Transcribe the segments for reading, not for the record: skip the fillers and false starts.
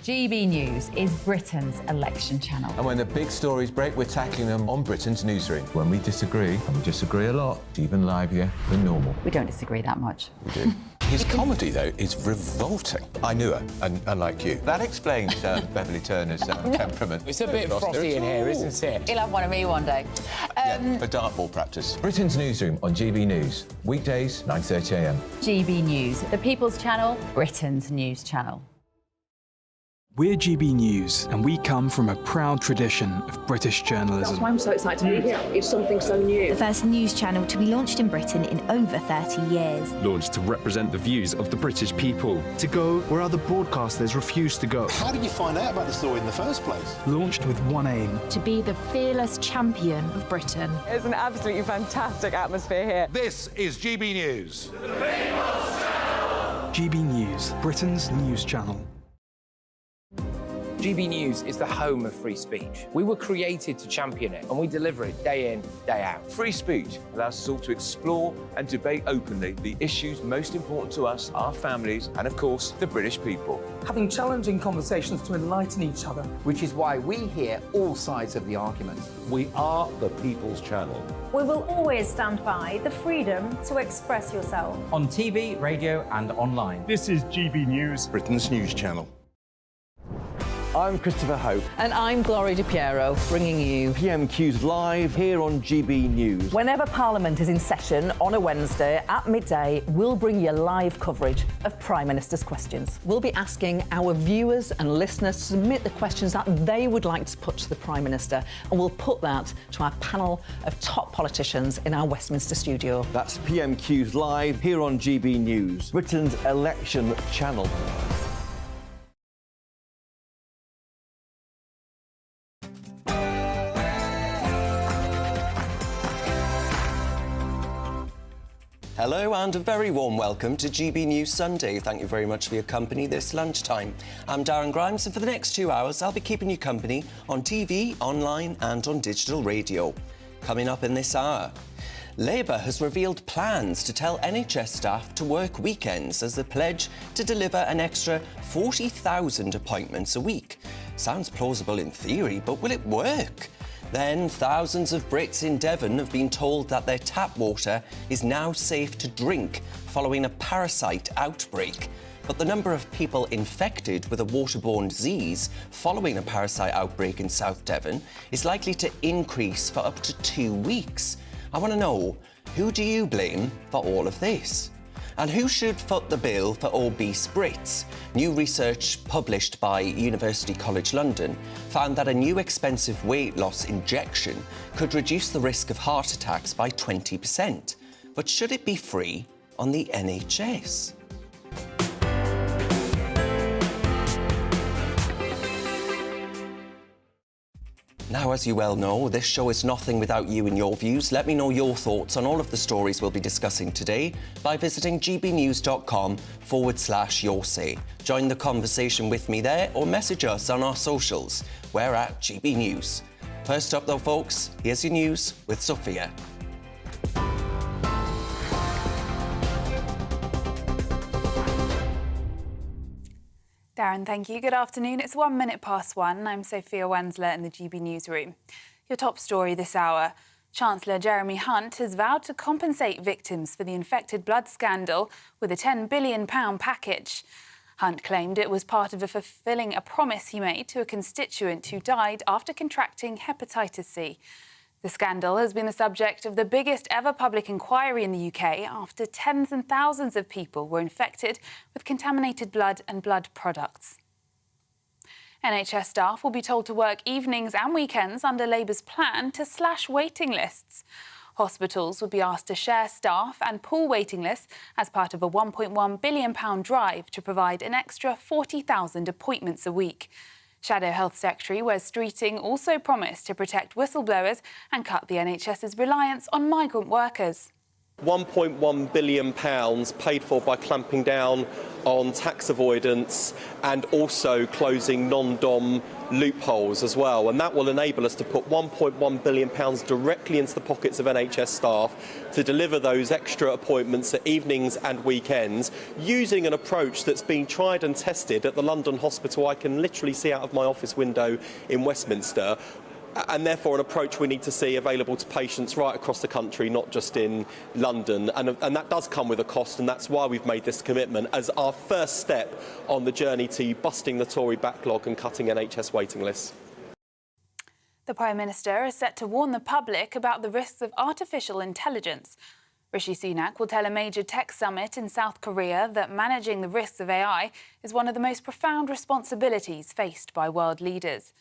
GB News is Britain's election channel. And when the big stories break, we're tackling them on Britain's newsroom. When we disagree, and we disagree a lot, it's even livelier than normal. We don't disagree that much. We do. His comedy, though, is revolting. I knew her, and unlike you. That explains Beverly Turner's temperament. It's a bit frothy in here, isn't it? He'll have one of me one day. For dartball practice. Britain's newsroom on GB News. Weekdays, 9:30 a.m. GB News, the People's Channel, Britain's news channel. We're GB News, and we come from a proud tradition of British journalism. That's why I'm so excited to be here. It's something so new. The first news channel to be launched in Britain in over 30 years. Launched to represent the views of the British people. To go where other broadcasters refuse to go. How did you find out about the story in the first place? Launched with one aim. To be the fearless champion of Britain. It's an absolutely fantastic atmosphere here. This is GB News. The People's Channel. GB News, Britain's news channel. GB News is the home of free speech. We were created to champion it, and we deliver it day in, day out. Free speech allows us all to explore and debate openly the issues most important to us, our families, and, of course, the British people. Having challenging conversations to enlighten each other. Which is why we hear all sides of the argument. We are the People's Channel. We will always stand by the freedom to express yourself. On TV, radio and online. This is GB News, Britain's news channel. I'm Christopher Hope. And I'm Gloria Di Piero, bringing you PMQs live here on GB News. Whenever Parliament is in session on a Wednesday at midday, we'll bring you live coverage of Prime Minister's questions. We'll be asking our viewers and listeners to submit the questions that they would like to put to the Prime Minister, and we'll put that to our panel of top politicians in our Westminster studio. That's PMQs live here on GB News, Britain's election channel. Hello and a very warm welcome to GB News Sunday. Thank you very much for your company this lunchtime. I'm Darren Grimes, and for the next 2 hours I'll be keeping you company on TV, online and on digital radio. Coming up in this hour, Labour has revealed plans to tell NHS staff to work weekends as a pledge to deliver an extra 40,000 appointments a week. Sounds plausible in theory, but will it work? Then, thousands of Brits in Devon have been told that their tap water is now safe to drink following a parasite outbreak. But the number of people infected with a waterborne disease following a parasite outbreak in South Devon is likely to increase for up to 2 weeks. I want to know, who do you blame for all of this? And who should foot the bill for obese Brits? New research published by University College London found that a new expensive weight loss injection could reduce the risk of heart attacks by 20%. But should it be free on the NHS? Now, as you well know, this show is nothing without you and your views. Let me know your thoughts on all of the stories we'll be discussing today by visiting gbnews.com/your say. Join the conversation with me there or message us on our socials. We're at GB News. First up, though, folks, here's your news with Sophia. Darren, thank you. Good afternoon. It's 1 minute past 1. I'm Sophia Wensler in the GB Newsroom. Your top story this hour. Chancellor Jeremy Hunt has vowed to compensate victims for the infected blood scandal with a £10 billion package. Hunt claimed it was part of fulfilling a promise he made to a constituent who died after contracting hepatitis C. The scandal has been the subject of the biggest ever public inquiry in the UK after tens and thousands of people were infected with contaminated blood and blood products. NHS staff will be told to work evenings and weekends under Labour's plan to slash waiting lists. Hospitals will be asked to share staff and pool waiting lists as part of a £1.1 billion drive to provide an extra 40,000 appointments a week. Shadow Health Secretary Wes Streeting also promised to protect whistleblowers and cut the NHS's reliance on migrant workers. £1.1 billion paid for by clamping down on tax avoidance and also closing non-dom loopholes as well. And that will enable us to put £1.1 billion directly into the pockets of NHS staff to deliver those extra appointments at evenings and weekends, using an approach that's been tried and tested at the London hospital I can literally see out of my office window in Westminster, and therefore an approach we need to see available to patients right across the country, not just in London. And that does come with a cost, and that's why we've made this commitment as our first step on the journey to busting the Tory backlog and cutting NHS waiting lists. The Prime Minister is set to warn the public about the risks of artificial intelligence. Rishi Sunak will tell a major tech summit in South Korea that managing the risks of AI is one of the most profound responsibilities faced by world leaders.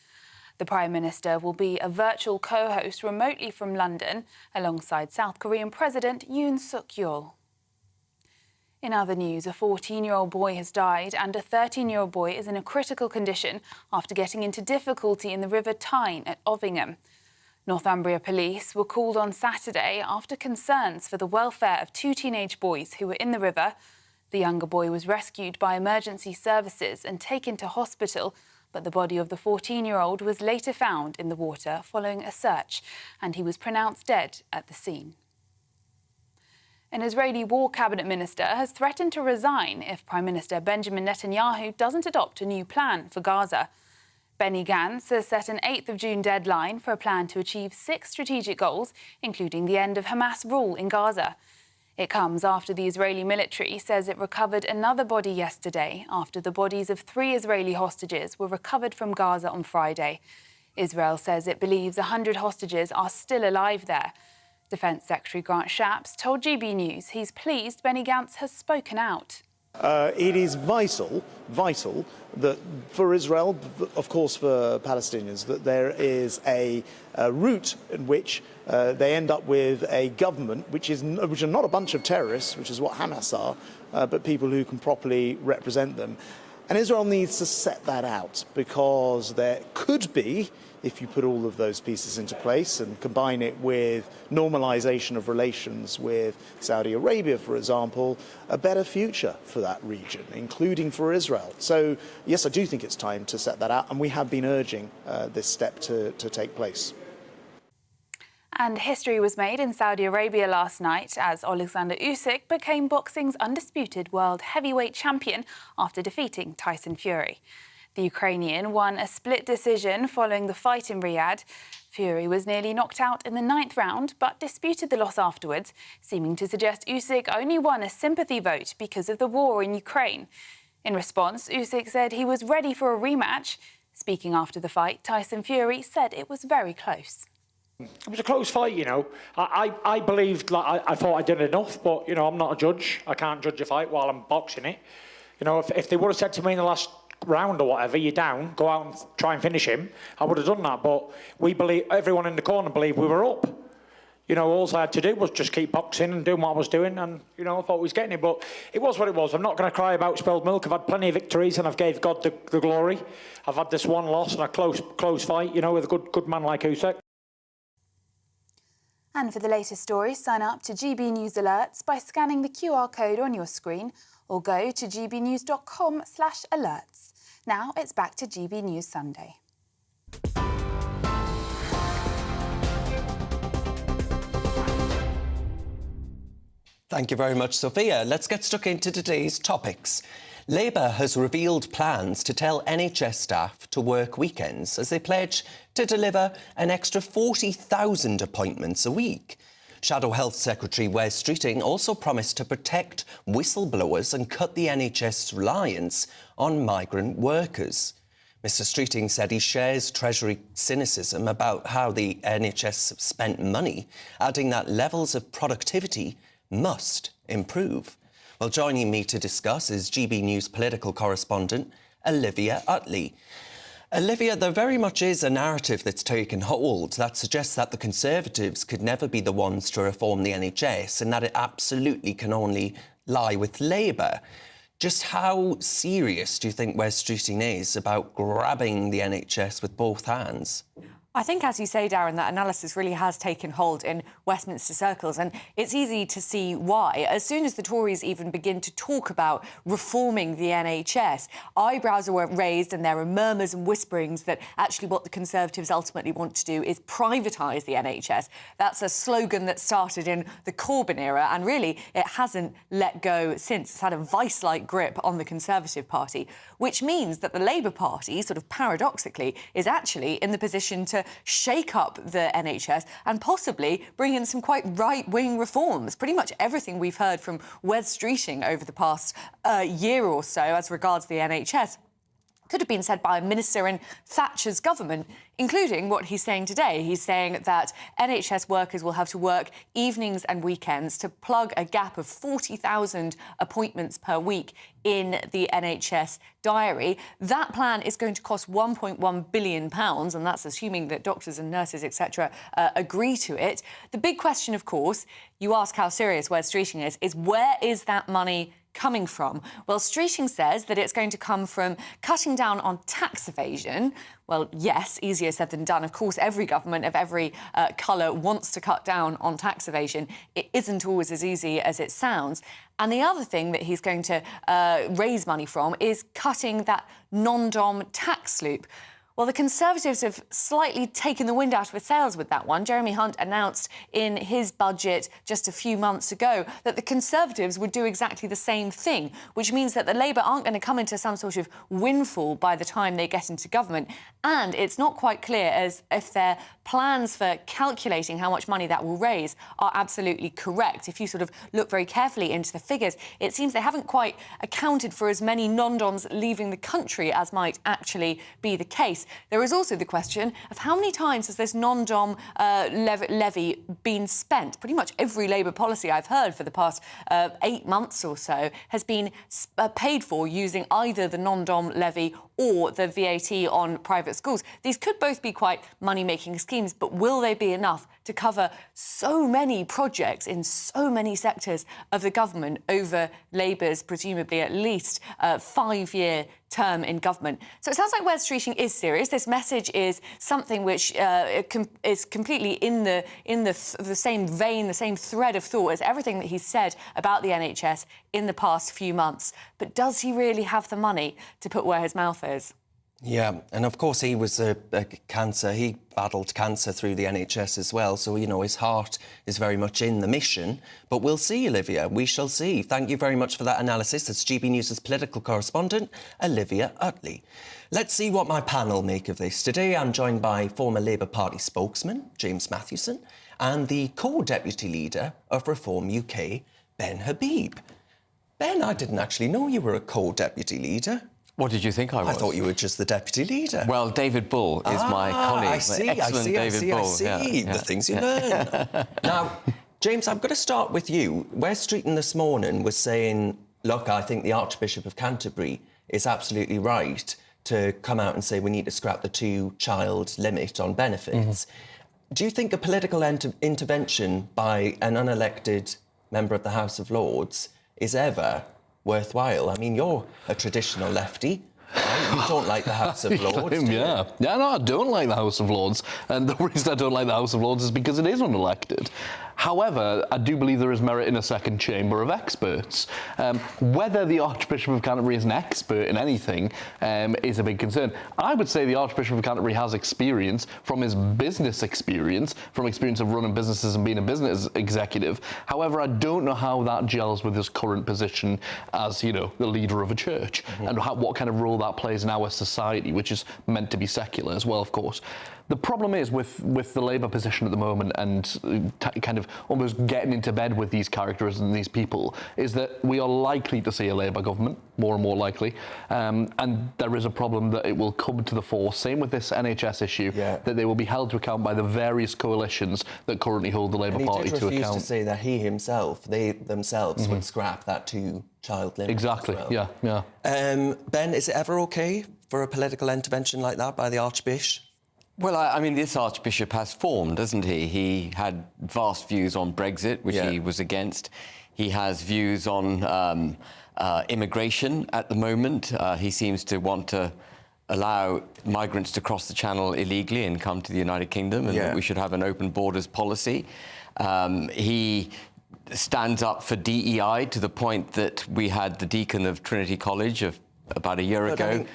The Prime Minister will be a virtual co-host remotely from London alongside South Korean President Yoon Suk-yeol. In other news, a 14-year-old boy has died and a 13-year-old boy is in a critical condition after getting into difficulty in the River Tyne at Ovingham. Northumbria police were called on Saturday after concerns for the welfare of two teenage boys who were in the river. The younger boy was rescued by emergency services and taken to hospital, but the body of the 14-year-old was later found in the water following a search, and he was pronounced dead at the scene. An Israeli war cabinet minister has threatened to resign if Prime Minister Benjamin Netanyahu doesn't adopt a new plan for Gaza. Benny Gantz has set an 8th of June deadline for a plan to achieve 6 strategic goals, including the end of Hamas rule in Gaza. It comes after the Israeli military says it recovered another body yesterday after the bodies of 3 Israeli hostages were recovered from Gaza on Friday. Israel says it believes 100 hostages are still alive there. Defence Secretary Grant Shapps told GB News he's pleased Benny Gantz has spoken out. It is vital that for Israel, of course for Palestinians, that there is a route in which they end up with a government which are not a bunch of terrorists, which is what Hamas are, but people who can properly represent them. And Israel needs to set that out, because there could be, if you put all of those pieces into place and combine it with normalization of relations with Saudi Arabia, for example, a better future for that region, including for Israel. So, yes, I do think it's time to set that out, and we have been urging this step to take place. And history was made in Saudi Arabia last night as Alexander Usyk became boxing's undisputed world heavyweight champion after defeating Tyson Fury. The Ukrainian won a split decision following the fight in Riyadh. Fury was nearly knocked out in the 9th round, but disputed the loss afterwards, seeming to suggest Usyk only won a sympathy vote because of the war in Ukraine. In response, Usyk said he was ready for a rematch. Speaking after the fight, Tyson Fury said it was very close. It was a close fight, you know. I believed, I thought I did enough, but, you know, I'm not a judge. I can't judge a fight while I'm boxing it. You know, if they would have said to me in the last round or whatever, you're down, go out and try and finish him, I would have done that. But we believe, everyone in the corner believed we were up. You know, all I had to do was just keep boxing and doing what I was doing, and, you know, I thought we was getting it. But it was what it was. I'm not going to cry about spilled milk. I've had plenty of victories and I've gave God the glory. I've had this one loss and a close fight, you know, with a good man like Usyk. And for the latest stories, sign up to GB News Alerts by scanning the QR code on your screen or go to gbnews.com/alerts. Now it's back to GB News Sunday. Thank you very much, Sophia. Let's get stuck into today's topics. Labour has revealed plans to tell NHS staff to work weekends as they pledge to deliver an extra 40,000 appointments a week. Shadow Health Secretary Wes Streeting also promised to protect whistleblowers and cut the NHS reliance on migrant workers. Mr Streeting said he shares Treasury cynicism about how the NHS spent money, adding that levels of productivity must improve. Well, joining me to discuss is GB News political correspondent Olivia Utley. Olivia, there very much is a narrative that's taken hold that suggests that the Conservatives could never be the ones to reform the NHS and that it absolutely can only lie with Labour. Just how serious do you think Wes Streeting is about grabbing the NHS with both hands? I think, as you say, Darren, that analysis really has taken hold in Westminster circles, and it's easy to see why. As soon as the Tories even begin to talk about reforming the NHS, eyebrows are raised and there are murmurs and whisperings that actually what the Conservatives ultimately want to do is privatise the NHS. That's a slogan that started in the Corbyn era, and really it hasn't let go since. It's had a vice-like grip on the Conservative Party, which means that the Labour Party, sort of paradoxically, is actually in the position to shake up the NHS and possibly bring in some quite right-wing reforms. Pretty much everything we've heard from Wes Streeting over the past year or so as regards the NHS could have been said by a minister in Thatcher's government, including what he's saying today. He's saying that NHS workers will have to work evenings and weekends to plug a gap of 40,000 appointments per week in the NHS diary. That plan is going to cost £1.1 billion, and that's assuming that doctors and nurses, etc., agree to it. The big question, of course, you ask how serious Wes Streeting is where is that money coming from? Well, Streeting says that it's going to come from cutting down on tax evasion. Well, yes, easier said than done. Of course, every government of every colour wants to cut down on tax evasion. It isn't always as easy as it sounds. And the other thing that he's going to raise money from is cutting that non-dom tax loop. Well, the Conservatives have slightly taken the wind out of the sails with that one. Jeremy Hunt announced in his budget just a few months ago that the Conservatives would do exactly the same thing, which means that the Labour aren't going to come into some sort of windfall by the time they get into government. And it's not quite clear as if their plans for calculating how much money that will raise are absolutely correct. If you sort of look very carefully into the figures, it seems they haven't quite accounted for as many non-doms leaving the country as might actually be the case. There is also the question of how many times has this non-dom levy been spent? Pretty much every Labour policy I've heard for the past 8 months or so has been paid for using either the non-dom levy or the VAT on private schools. These could both be quite money-making schemes, but will they be enough to cover so many projects in so many sectors of the government over Labour's presumably at least 5-year term in government? So it sounds like Wes Streeting is serious. This message is something which is completely in the same vein, the same thread of thought as everything that he's said about the NHS in the past few months. But does he really have the money to put where his mouth is? Yeah, and of course he was a cancer. He battled cancer through the NHS as well, so, you know, his heart is very much in the mission. But we'll see, Olivia, we shall see. Thank you very much for that analysis. That's GB News' political correspondent, Olivia Utley. Let's see what my panel make of this. Today I'm joined by former Labour Party spokesman, James Mathewson, and the co-deputy leader of Reform UK, Ben Habib. Ben, I didn't actually know you were a co-deputy leader. What did you think I was? I thought you were just the deputy leader. Well, David Bull is my colleague. I see. Yeah. The things you learn. Now, James, I'm going to start with you. Wes Streeting this morning was saying, look, I think the Archbishop of Canterbury is absolutely right to come out and say we need to scrap the 2-child limit on benefits. Do you think a political intervention by an unelected member of the House of Lords is ever worthwhile? I mean, you're a traditional lefty. Right? You don't like the House of Lords, do you? Yeah, no, I don't like the House of Lords. And the reason I don't like the House of Lords is because it is unelected. However, I do believe there is merit in a second chamber of experts. Whether the Archbishop of Canterbury is an expert in anything is a big concern. I would say the Archbishop of Canterbury has experience from his business experience, from experience of running businesses and being a business executive. However, I don't know how that gels with his current position as, you know, the leader of a church and what kind of role that plays in our society, which is meant to be secular as well, of course. The problem is with the Labour position at the moment and kind of almost getting into bed with these characters and these people is that we are likely to see a Labour government, more and more likely, and there is a problem that it will come to the fore, same with this NHS issue, that they will be held to account by the various coalitions that currently hold the Labour Party to account. He did refuse to say that they themselves would scrap that 2-child limit. Exactly, as well. yeah. Ben, is it ever OK for a political intervention like that by the Archbishop? Well, I mean, this Archbishop has formed, doesn't he? He had vast views on Brexit, which he was against. He has views on immigration at the moment. He seems to want to allow migrants to cross the Channel illegally and come to the United Kingdom, and that we should have an open borders policy. He stands up for DEI to the point that we had the deacon of Trinity College about a year ago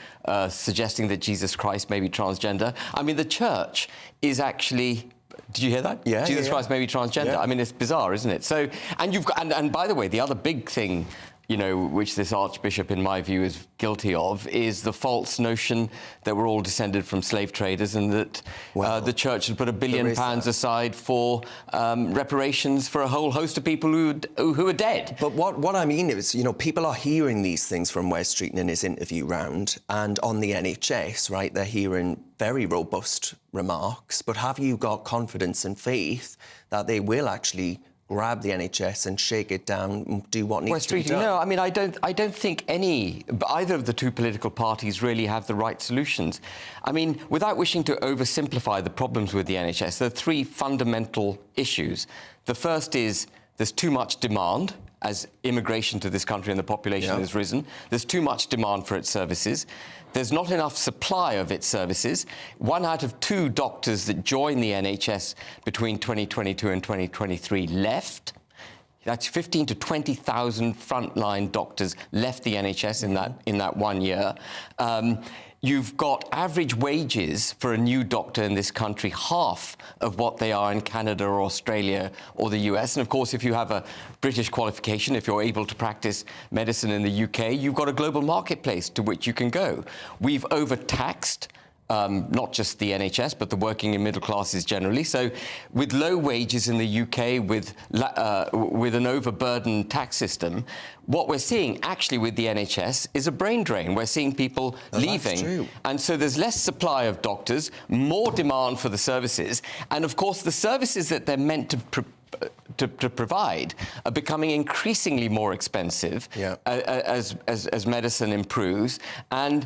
suggesting that Jesus Christ may be transgender. I mean, the church is actually... Did you hear that? Yeah. Jesus Christ may be transgender. Yeah. I mean, it's bizarre, isn't it? So, and you've got, and by the way, the other big thing, you know, which this archbishop, in my view, is guilty of, is the false notion that we're all descended from slave traders and that the church had put £1 billion aside for reparations for a whole host of people who are dead. But what I mean is, you know, people are hearing these things from Wes Streeton in his interview round, and on the NHS, right, they're hearing very robust remarks. But have you got confidence and faith that they will actually grab the NHS and shake it down and do what needs to be done? No, I mean, I don't think either of the two political parties really have the right solutions. I mean, without wishing to oversimplify the problems with the NHS, there are three fundamental issues. The first is there's too much demand as immigration to this country and the population has risen. There's too much demand for its services. There's not enough supply of its services. 1 out of 2 doctors that joined the NHS between 2022 and 2023 left. That's 15 to 20,000 frontline doctors left the NHS in that 1 year. You've got average wages for a new doctor in this country half of what they are in Canada or Australia or the US. And of course, if you have a British qualification, if you're able to practice medicine in the UK, you've got a global marketplace to which you can go. We've overtaxed not just the NHS, but the working and middle classes generally. So with low wages in the UK, with an overburdened tax system, what we're seeing actually with the NHS is a brain drain. We're seeing people leaving. That's true. And so there's less supply of doctors, more demand for the services. And of course, the services that they're meant to provide are becoming increasingly more expensive as medicine improves. And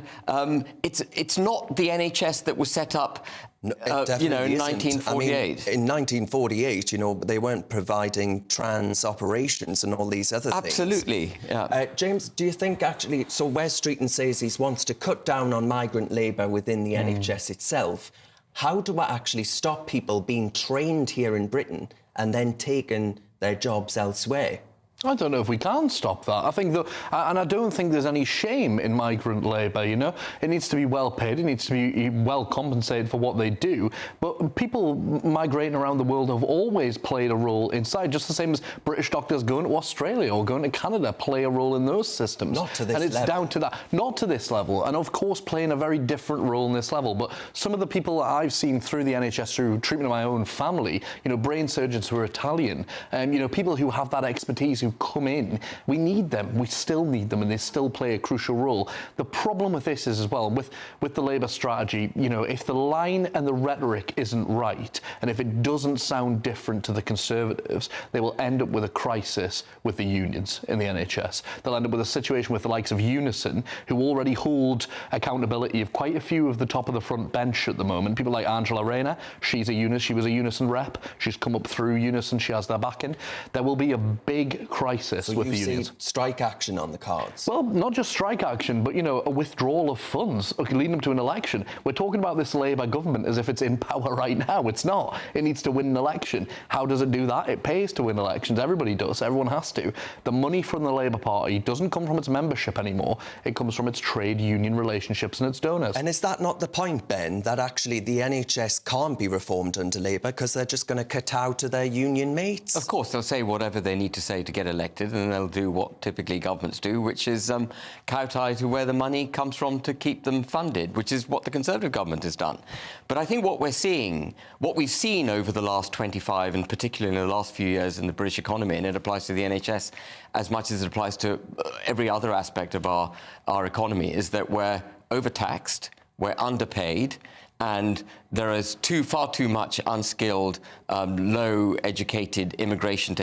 it's not the NHS that was set up in 1948. I mean, in 1948, you know, they weren't providing trans operations and all these other things. Absolutely, yeah. James, do you think actually... So Wes Streeton says he wants to cut down on migrant labour within the NHS itself. How do I actually stop people being trained here in Britain and then taking their jobs elsewhere? I don't know if we can stop that. I think, and I don't think there's any shame in migrant labour, you know. It needs to be well paid, it needs to be well compensated for what they do. But people migrating around the world have always played a role inside, just the same as British doctors going to Australia or going to Canada play a role in those systems. Not to this level. And it's down to that. Not to this level. And of course, playing a very different role in this level. But some of the people that I've seen through the NHS, through treatment of my own family, you know, brain surgeons who are Italian, you know, people who have that expertise, who come in. We need them. We still need them, and they still play a crucial role. The problem with this is, as well, with the Labour strategy, you know, if the line and the rhetoric isn't right, and if it doesn't sound different to the Conservatives, they will end up with a crisis with the unions in the NHS. They'll end up with a situation with the likes of Unison, who already hold accountability of quite a few of the top of the front bench at the moment. People like Angela Rayner, she was a Unison rep. She's come up through Unison. She has their backing. There will be a big crisis with the unions. See strike action on the cards? Well, not just strike action, but, you know, a withdrawal of funds leading up to an election. We're talking about this Labour government as if it's in power right now. It's not. It needs to win an election. How does it do that? It pays to win elections. Everybody does. Everyone has to. The money from the Labour Party doesn't come from its membership anymore. It comes from its trade union relationships and its donors. And is that not the point, Ben, that actually the NHS can't be reformed under Labour because they're just going to kowtow to their union mates? Of course, they'll say whatever they need to say to get elected, and they'll do what typically governments do, which is kowtow to where the money comes from to keep them funded, which is what the Conservative government has done. But I think what we've seen over the last 25, and particularly in the last few years in the British economy, and it applies to the NHS as much as it applies to every other aspect of our economy, is that we're overtaxed, we're underpaid, and there is far too much unskilled, low-educated immigration,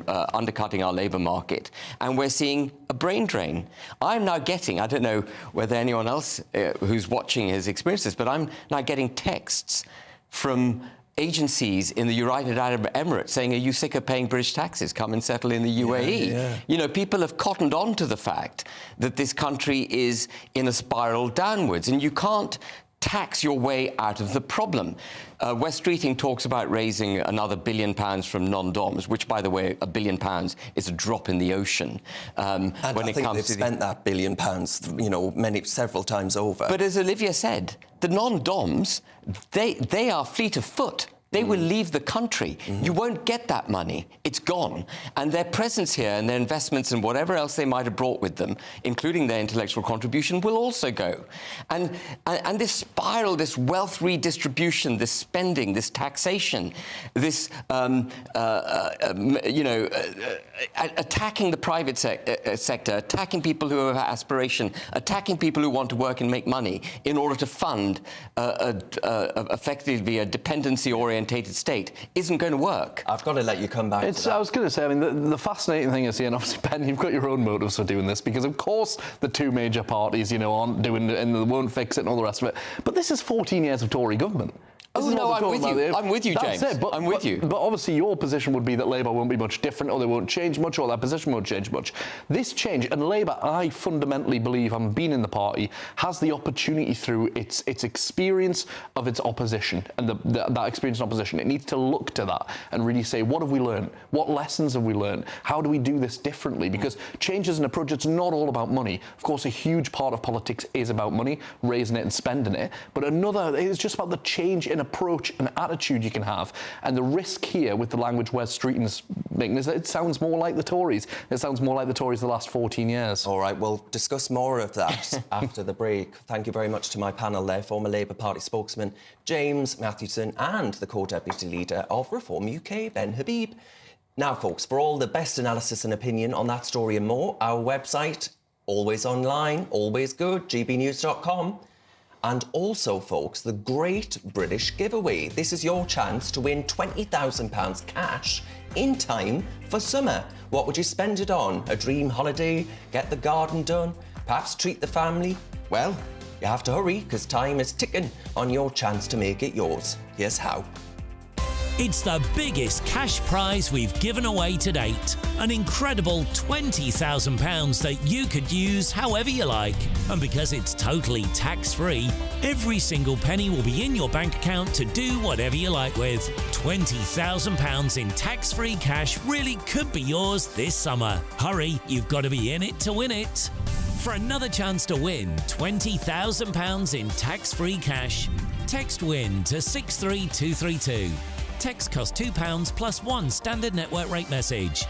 undercutting our labour market. And we're seeing a brain drain. I'm now getting, I don't know whether anyone else who's watching has experienced this, but I'm now getting texts from agencies in the United Arab Emirates saying, are you sick of paying British taxes? Come and settle in the UAE. You know, people have cottoned on to the fact that this country is in a spiral downwards, and you can't tax your way out of the problem. Wes Streeting talks about raising another £1 billion from non-doms, which, by the way, £1 billion is a drop in the ocean. And when I it think comes they've to spent that £1 billion, you know, several times over. But as Olivia said, the non-doms, they are fleet of foot. They will leave the country. You won't get that money. It's gone. And their presence here and their investments and whatever else they might have brought with them, including their intellectual contribution, will also go. And this spiral, this wealth redistribution, this spending, this taxation, this, attacking the private sector, attacking people who have aspiration, attacking people who want to work and make money in order to fund effectively a dependency-oriented state isn't going to work. I've got to let you come back to that. I was going to say, I mean, the fascinating thing is here, and obviously, Ben, you've got your own motives for doing this, because, of course, the two major parties, you know, aren't doing it and they won't fix it and all the rest of it. But this is 14 years of Tory government. Oh, no, I'm with you. I'm with you, James. That's it. I'm with you. But obviously your position would be that Labour won't be much different, or they won't change much, or that position won't change much. This change, and Labour, I fundamentally believe, having been in the party, has the opportunity through its experience of its opposition, and that experience in opposition. It needs to look to that and really say, what have we learned? What lessons have we learned? How do we do this differently? Because change as an approach, it's not all about money. Of course, a huge part of politics is about money, raising it and spending it. But another is just about the change in approach and attitude you can have. And the risk here with the language Wes Streeting's making is that it sounds more like the Tories. It sounds more like the Tories the last 14 years. All right, we'll discuss more of that after the break. Thank you very much to my panel there, former Labour Party spokesman James Mathewson and the co-deputy leader of Reform UK, Ben Habib. Now, folks, for all the best analysis and opinion on that story and more, our website, always online, always good, gbnews.com. And also, folks, the Great British Giveaway. This is your chance to win £20,000 cash in time for summer. What would you spend it on? A dream holiday? Get the garden done? Perhaps treat the family? Well, you have to hurry, because time is ticking on your chance to make it yours. Here's how. It's the biggest cash prize we've given away to date. An incredible £20,000 that you could use however you like. And because it's totally tax-free, every single penny will be in your bank account to do whatever you like with. £20,000 in tax-free cash really could be yours this summer. Hurry, you've got to be in it to win it. For another chance to win £20,000 in tax-free cash, text WIN to 63232. Text costs £2 plus one standard network rate message.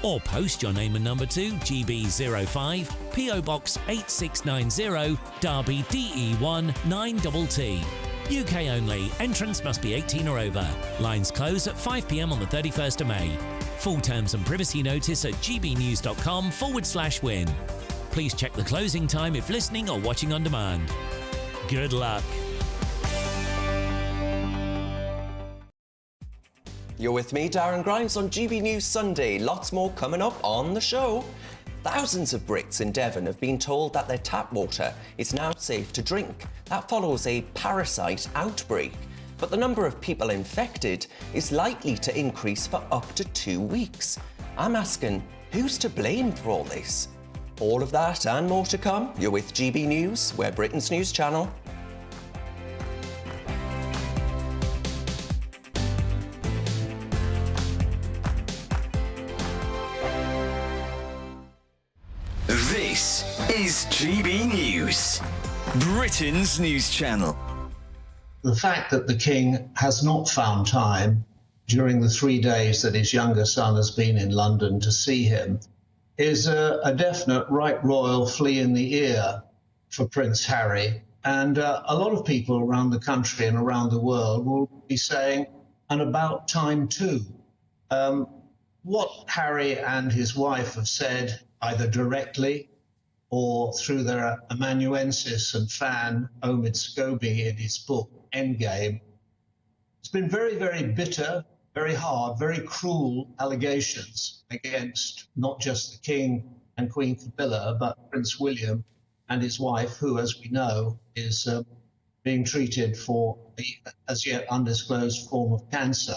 Or post your name and number to GB05, PO Box 8690, Derby DE1 9TT. UK only. Entrance must be 18 or over. Lines close at 5 p.m. on the 31st of May. Full terms and privacy notice at gbnews.com/win. Please check the closing time if listening or watching on demand. Good luck. You're with me, Darren Grimes, on GB News Sunday. Lots more coming up on the show. Thousands of Brits in Devon have been told that their tap water is now safe to drink. That follows a parasite outbreak. But the number of people infected is likely to increase for up to 2 weeks. I'm asking, who's to blame for all this? All of that and more to come. You're with GB News, we're Britain's news channel. This is GB News, Britain's news channel. The fact that the King has not found time during the 3 days that his younger son has been in London to see him is a definite right royal flea in the ear for Prince Harry. And a lot of people around the country and around the world will be saying, and about time too. What Harry and his wife have said, either directly or through their amanuensis and fan Omid Scobie in his book Endgame, it's been very, very bitter, very hard, very cruel allegations against not just the King and Queen Camilla, but Prince William and his wife, who, as we know, is being treated for the as yet undisclosed form of cancer.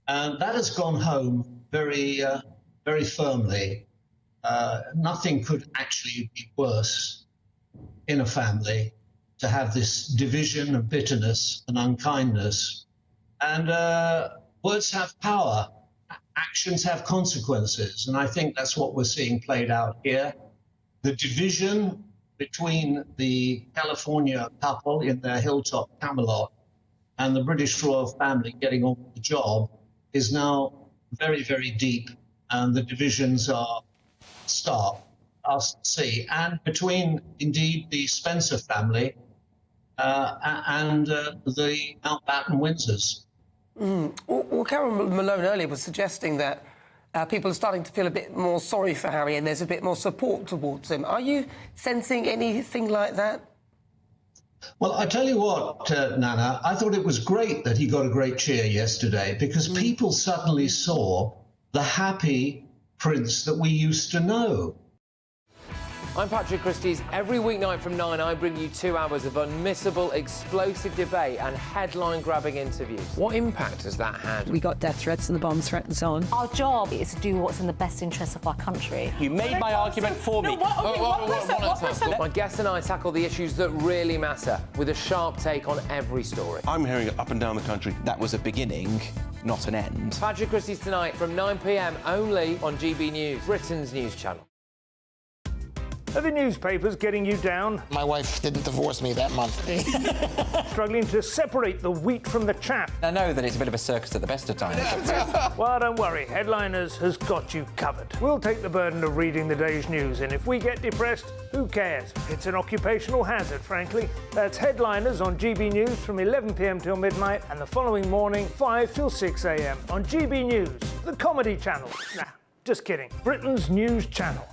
And that has gone home very, very firmly. Nothing could actually be worse in a family to have this division and bitterness and unkindness. And words have power. Actions have consequences. And I think that's what we're seeing played out here. The division between the California couple in their hilltop Camelot and the British royal family getting on with the job is now very, very deep. And the divisions are stark, us to see. And between, indeed, the Spencer family and the Mountbatten Windsors. Well, Karen Malone earlier was suggesting that people are starting to feel a bit more sorry for Harry and there's a bit more support towards him. Are you sensing anything like that? Well, I tell you what, Nana, I thought it was great that he got a great cheer yesterday because people suddenly saw the happy Prince that we used to know. I'm Patrick Christie's. Every weeknight from 9, I bring you 2 hours of unmissable, explosive debate and headline-grabbing interviews. What impact has that had? We got death threats and the bomb threat and so on. Our job is to do what's in the best interest of our country. You made my argument for me. My guests and I tackle the issues that really matter, with a sharp take on every story. I'm hearing it up and down the country. That was a beginning, not an end. Patrick Christie's tonight from 9 p.m. only on GB News, Britain's news channel. Are the newspapers getting you down? My wife didn't divorce me that month. Struggling to separate the wheat from the chaff? I know that it's a bit of a circus at the best of times. Well, don't worry. Headliners has got you covered. We'll take the burden of reading the day's news, and if we get depressed, who cares? It's an occupational hazard, frankly. That's Headliners on GB News from 11 p.m. till midnight, and the following morning, 5 till 6 a.m. on GB News, the comedy channel. Nah, just kidding. Britain's news channel.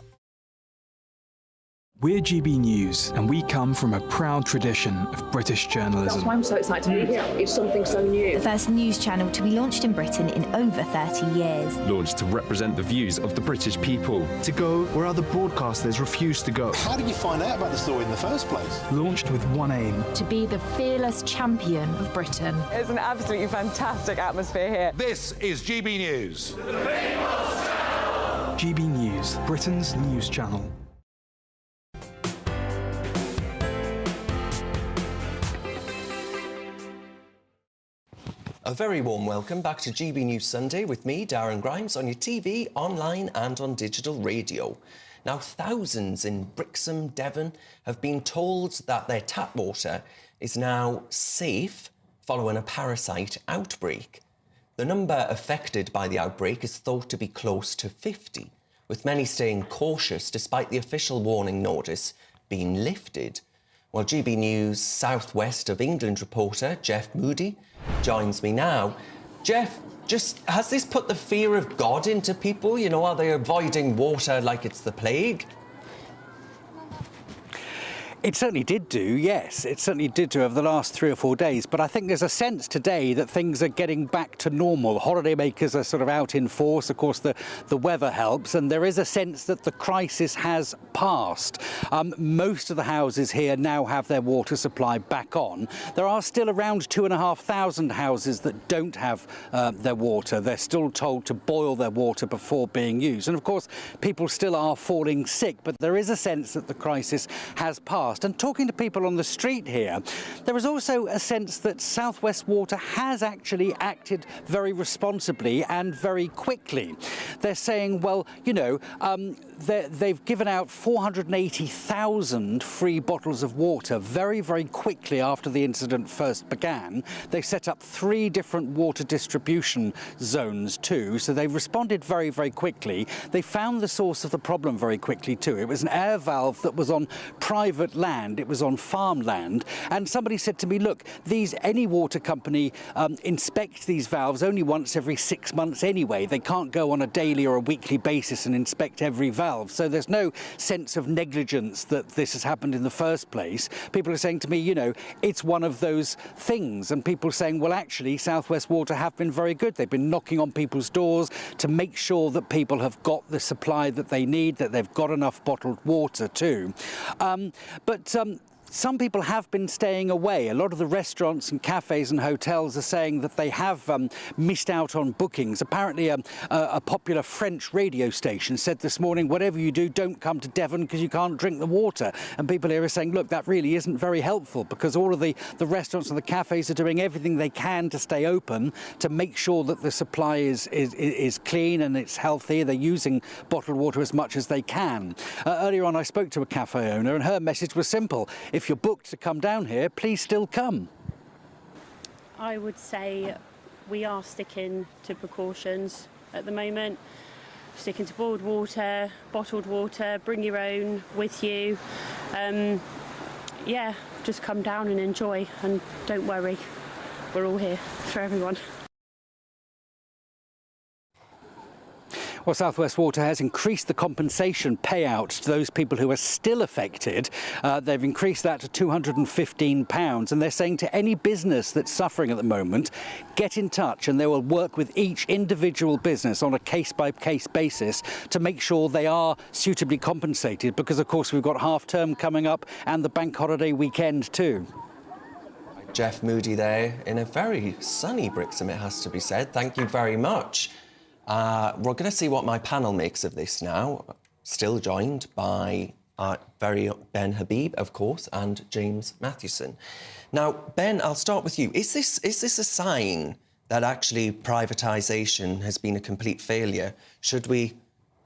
We're GB News, and we come from a proud tradition of British journalism. That's why I'm so excited to be here. It's something so new. The first news channel to be launched in Britain in over 30 years. Launched to represent the views of the British people. To go where other broadcasters refuse to go. How did you find out about the story in the first place? Launched with one aim. To be the fearless champion of Britain. It's an absolutely fantastic atmosphere here. This is GB News. GB News, Britain's news channel. A very warm welcome back to GB News Sunday with me, Darren Grimes, on your TV, online and on digital radio. Now, thousands in Brixham, Devon, have been told that their tap water is now safe following a parasite outbreak. The number affected by the outbreak is thought to be close to 50, with many staying cautious despite the official warning notice being lifted. Well, GB News South West of England reporter Jeff Moody joins me now. Jeff, has this put the fear of God into people? You know, are they avoiding water like it's the plague? It certainly did do, yes. It certainly did do over the last 3 or 4 days. But I think there's a sense today that things are getting back to normal. Holidaymakers are sort of out in force. Of course, the weather helps. And there is a sense that the crisis has passed. Most of the houses here now have their water supply back on. There are still around 2,500 houses that don't have their water. They're still told to boil their water before being used. And of course, people still are falling sick. But there is a sense that the crisis has passed. And talking to people on the street here, there is also a sense that South West Water has actually acted very responsibly and very quickly. They're saying, well, you know, they've given out 480,000 free bottles of water very, very quickly after the incident first began. They set up 3 different water distribution zones too, so they responded very, very quickly. They found the source of the problem very quickly too. It was an air valve that was on private land, it was on farmland, and somebody said to me, look, any water company inspects these valves only once every 6 months anyway. They can't go on a daily or a weekly basis and inspect every valve, so there's no sense of negligence that this has happened in the first place. People are saying to me, you know, it's one of those things, and people are saying, well, actually, South West Water have been very good. They've been knocking on people's doors to make sure that people have got the supply that they need, that they've got enough bottled water too. But some people have been staying away. A lot of the restaurants and cafes and hotels are saying that they have missed out on bookings. Apparently, a popular French radio station said this morning, whatever you do, don't come to Devon because you can't drink the water. And people here are saying, look, that really isn't very helpful, because all of the restaurants and the cafes are doing everything they can to stay open to make sure that the supply is clean and it's healthy. They're using bottled water as much as they can. Earlier on, I spoke to a cafe owner, and her message was simple. If you're booked to come down here, please still come. I would say we are sticking to precautions at the moment. Sticking to boiled water, bottled water, bring your own with you. Yeah, just come down and enjoy, and don't worry, we're all here for everyone. Well, South West Water has increased the compensation payout to those people who are still affected. They've increased that to £215, and they're saying to any business that's suffering at the moment, get in touch, and they will work with each individual business on a case-by-case basis to make sure they are suitably compensated, because, of course, we've got half-term coming up and the bank holiday weekend too. Jeff Moody there in a very sunny Brixham, it has to be said. Thank you very much. We're going to see what my panel makes of this now. Still joined by our very Ben Habib, of course, and James Mathewson. Now, Ben, I'll start with you. Is this a sign that actually privatisation has been a complete failure? Should we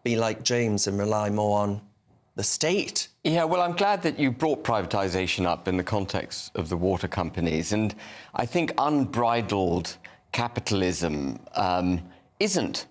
be like James and rely more on the state? Yeah, well, I'm glad that you brought privatisation up in the context of the water companies. And I think unbridled capitalism isn't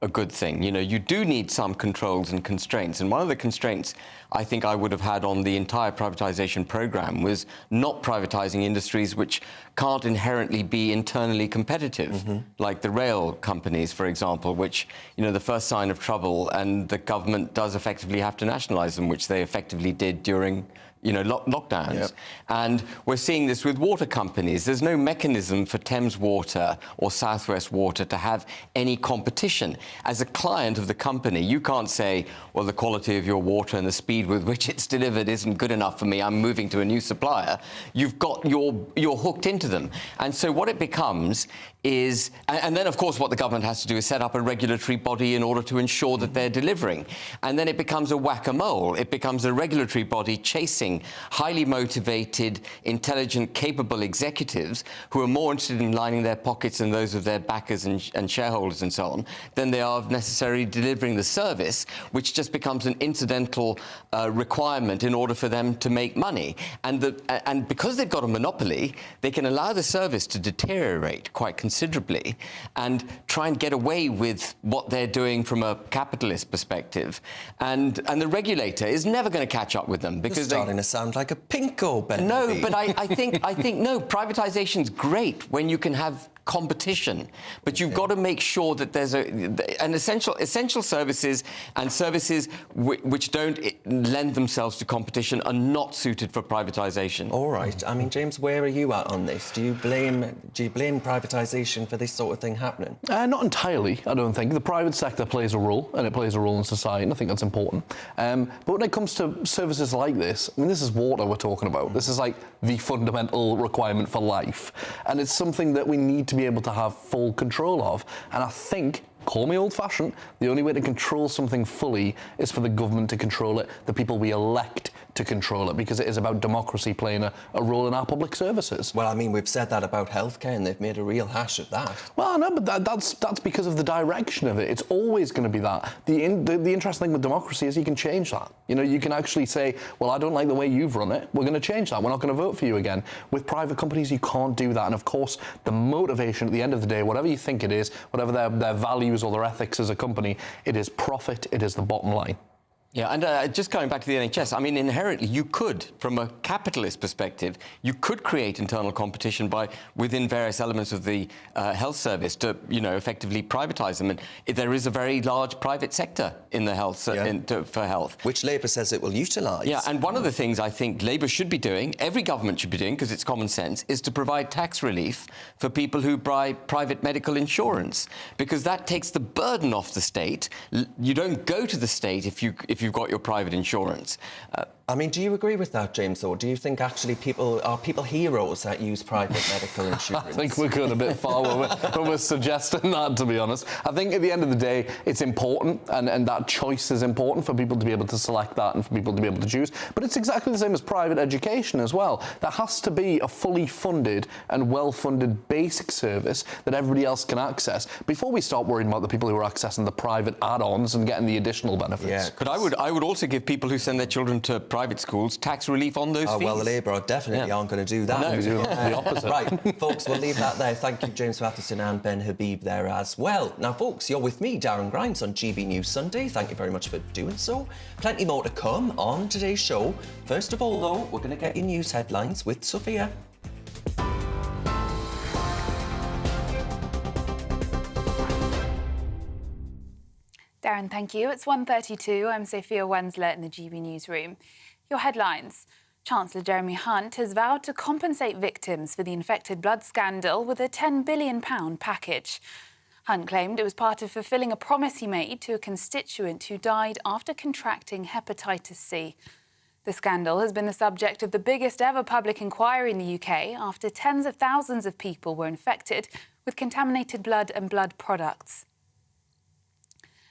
a good thing. You know, you do need some controls and constraints. And one of the constraints I think I would have had on the entire privatisation programme was not privatising industries which can't inherently be internally competitive, like the rail companies, for example, which, you know, the first sign of trouble, and the government does effectively have to nationalise them, which they effectively did during, you know, lockdowns. Yep. And we're seeing this with water companies. There's no mechanism for Thames Water or South West Water to have any competition. As a client of the company, you can't say, well, the quality of your water and the speed with which it's delivered isn't good enough for me, I'm moving to a new supplier. You've got, you're hooked into them. And so what it becomes is, and then, of course, what the government has to do is set up a regulatory body in order to ensure that they're delivering. And then it becomes a whack-a-mole. It becomes a regulatory body chasing highly motivated, intelligent, capable executives who are more interested in lining their pockets and those of their backers and shareholders and so on than they are of necessarily delivering the service, which just becomes an incidental requirement in order for them to make money. And because they've got a monopoly, they can allow the service to deteriorate quite considerably and try and get away with what they're doing from a capitalist perspective. And the regulator is never going to catch up with them, because you're starting to sound like a pinko, Ben. No, but I think no, privatization's great when you can have competition, but you've got to make sure that there's an essential services, and services which don't lend themselves to competition are not suited for privatisation. All right. I mean, James, where are you at on this? Do you blame privatisation for this sort of thing happening? Not entirely, I don't think. The private sector plays a role, and it plays a role in society, and I think that's important. But when it comes to services like this, I mean, this is water we're talking about. This is like the fundamental requirement for life, and it's something that we need to be able to have full control of. And I think, call me old-fashioned, the only way to control something fully is for the government to control it, the people we elect to control it, because it is about democracy playing a role in our public services. Well, I mean, we've said that about healthcare, and they've made a real hash of that. Well, no, but that's because of the direction of it. It's always going to be that. The interesting thing with democracy is you can change that. You know, you can actually say, well, I don't like the way you've run it, we're going to change that, we're not going to vote for you again. With private companies, you can't do that. And of course, the motivation at the end of the day, whatever you think it is, whatever their values or their ethics as a company, it is profit, it is the bottom line. Yeah, and just coming back to the NHS, I mean, inherently, you could, from a capitalist perspective, you could create internal competition within various elements of the health service to, you know, effectively privatise them. And there is a very large private sector in the health for health, which Labour says it will utilise. Yeah, and one of the things I think Labour should be doing, every government should be doing, because it's common sense, is to provide tax relief for people who buy private medical insurance, because that takes the burden off the state. You don't go to the state if you've got your private insurance. I mean, do you agree with that, James, or do you think actually people heroes that use private medical insurance? I think we're going a bit far when we're suggesting that, to be honest. I think at the end of the day, it's important, and that choice is important for people to be able to select that and for people to be able to choose. But it's exactly the same as private education as well. There has to be a fully funded and well-funded basic service that everybody else can access before we start worrying about the people who are accessing the private add-ons and getting the additional benefits. Yeah. But I would also give people who send their children to private schools tax relief on those fees. Well, the Labour definitely aren't going to do that. No, the opposite. Right, folks, we'll leave that there. Thank you, James Matheson and Ben Habib there as well. Now, folks, you're with me, Darren Grimes, on GB News Sunday. Thank you very much for doing so. Plenty more to come on today's show. First of all, though, we're going to get your news headlines with Sophia. Darren, thank you. It's 1:32. I'm Sophia Wensler in the GB newsroom. Your headlines. Chancellor Jeremy Hunt has vowed to compensate victims for the infected blood scandal with a £10 billion package. Hunt claimed it was part of fulfilling a promise he made to a constituent who died after contracting hepatitis C. The scandal has been the subject of the biggest ever public inquiry in the UK after tens of thousands of people were infected with contaminated blood and blood products.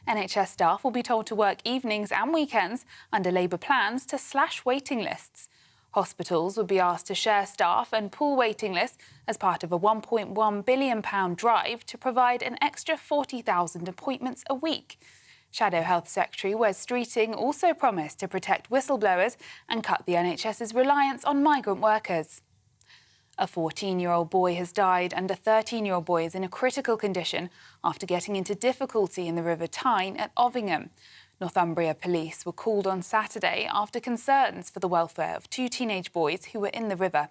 NHS staff will be told to work evenings and weekends under Labour plans to slash waiting lists. Hospitals would be asked to share staff and pool waiting lists as part of a £1.1 billion drive to provide an extra 40,000 appointments a week. Shadow Health Secretary Wes Streeting also promised to protect whistleblowers and cut the NHS's reliance on migrant workers. A 14-year-old boy has died and a 13-year-old boy is in a critical condition after getting into difficulty in the River Tyne at Ovingham. Northumbria police were called on Saturday after concerns for the welfare of two teenage boys who were in the river.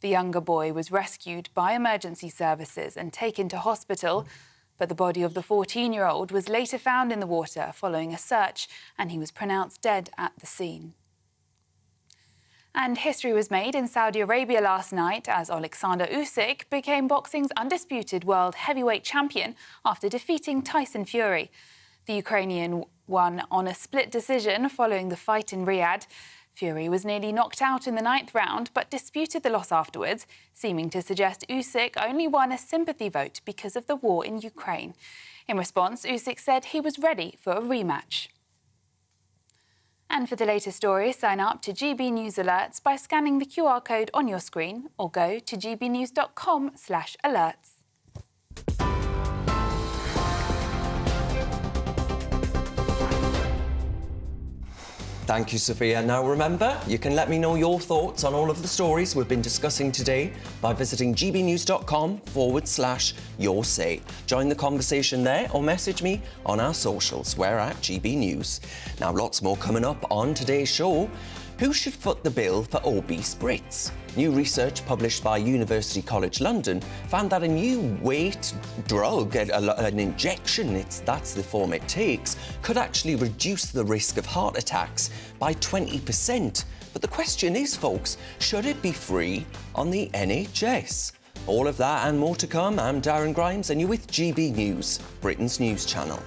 The younger boy was rescued by emergency services and taken to hospital, but the body of the 14-year-old was later found in the water following a search, and he was pronounced dead at the scene. And history was made in Saudi Arabia last night as Alexander Usyk became boxing's undisputed world heavyweight champion after defeating Tyson Fury. The Ukrainian won on a split decision following the fight in Riyadh. Fury was nearly knocked out in the 9th round but disputed the loss afterwards, seeming to suggest Usyk only won a sympathy vote because of the war in Ukraine. In response, Usyk said he was ready for a rematch. And for the latest stories, sign up to GB News Alerts by scanning the QR code on your screen or go to gbnews.com/alerts. Thank you, Sophia. Now remember, you can let me know your thoughts on all of the stories we've been discussing today by visiting gbnews.com/your say. Join the conversation there or message me on our socials. We're at GB News. Now, lots more coming up on today's show. Who should foot the bill for obese Brits? New research published by University College London found that a new weight drug, an injection, that's the form it takes, could actually reduce the risk of heart attacks by 20%. But the question is, folks, should it be free on the NHS? All of that and more to come. I'm Darren Grimes and you're with GB News, Britain's news channel.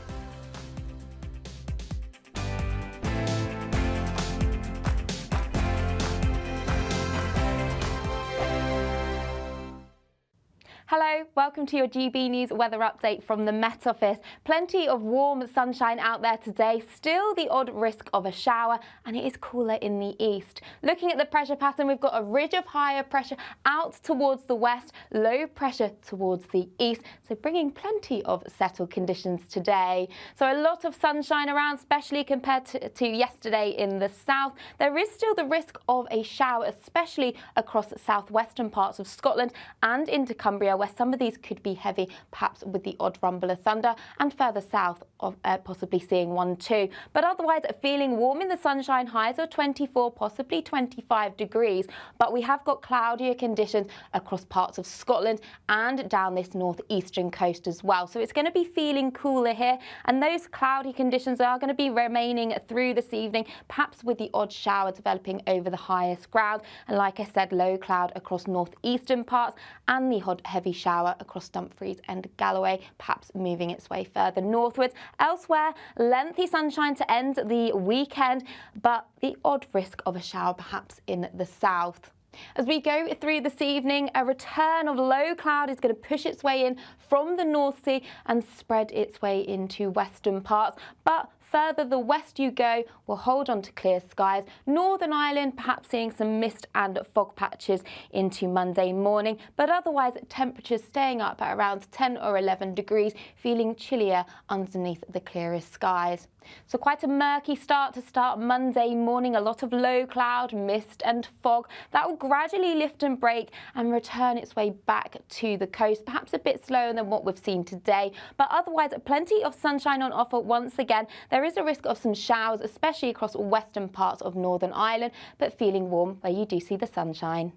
Hello, welcome to your GB News weather update from the Met Office. Plenty of warm sunshine out there today, still the odd risk of a shower, and it is cooler in the east. Looking at the pressure pattern, we've got a ridge of higher pressure out towards the west, low pressure towards the east, so bringing plenty of settled conditions today. So a lot of sunshine around, especially compared to yesterday in the south. There is still the risk of a shower, especially across southwestern parts of Scotland and into Cumbria, where some of these could be heavy, perhaps with the odd rumble of thunder, and further south of possibly seeing one too. But otherwise feeling warm in the sunshine, highs of 24, possibly 25 degrees. But we have got cloudier conditions across parts of Scotland and down this northeastern coast as well. So it's going to be feeling cooler here, and those cloudy conditions are going to be remaining through this evening, perhaps with the odd shower developing over the highest ground. And like I said, low cloud across northeastern parts and the heavy heavy shower across Dumfries and Galloway, perhaps moving its way further northwards. Elsewhere, lengthy sunshine to end the weekend, but the odd risk of a shower perhaps in the south. As we go through this evening, a return of low cloud is going to push its way in from the North Sea and spread its way into western parts. But further the west you go, we'll hold on to clear skies. Northern Ireland perhaps seeing some mist and fog patches into Monday morning, but otherwise temperatures staying up at around 10 or 11 degrees, feeling chillier underneath the clearest skies. So quite a murky start to start Monday morning, a lot of low cloud, mist and fog. That will gradually lift and break and return its way back to the coast, perhaps a bit slower than what we've seen today, but otherwise plenty of sunshine on offer once again. There is a risk of some showers, especially across western parts of Northern Ireland, but feeling warm where you do see the sunshine.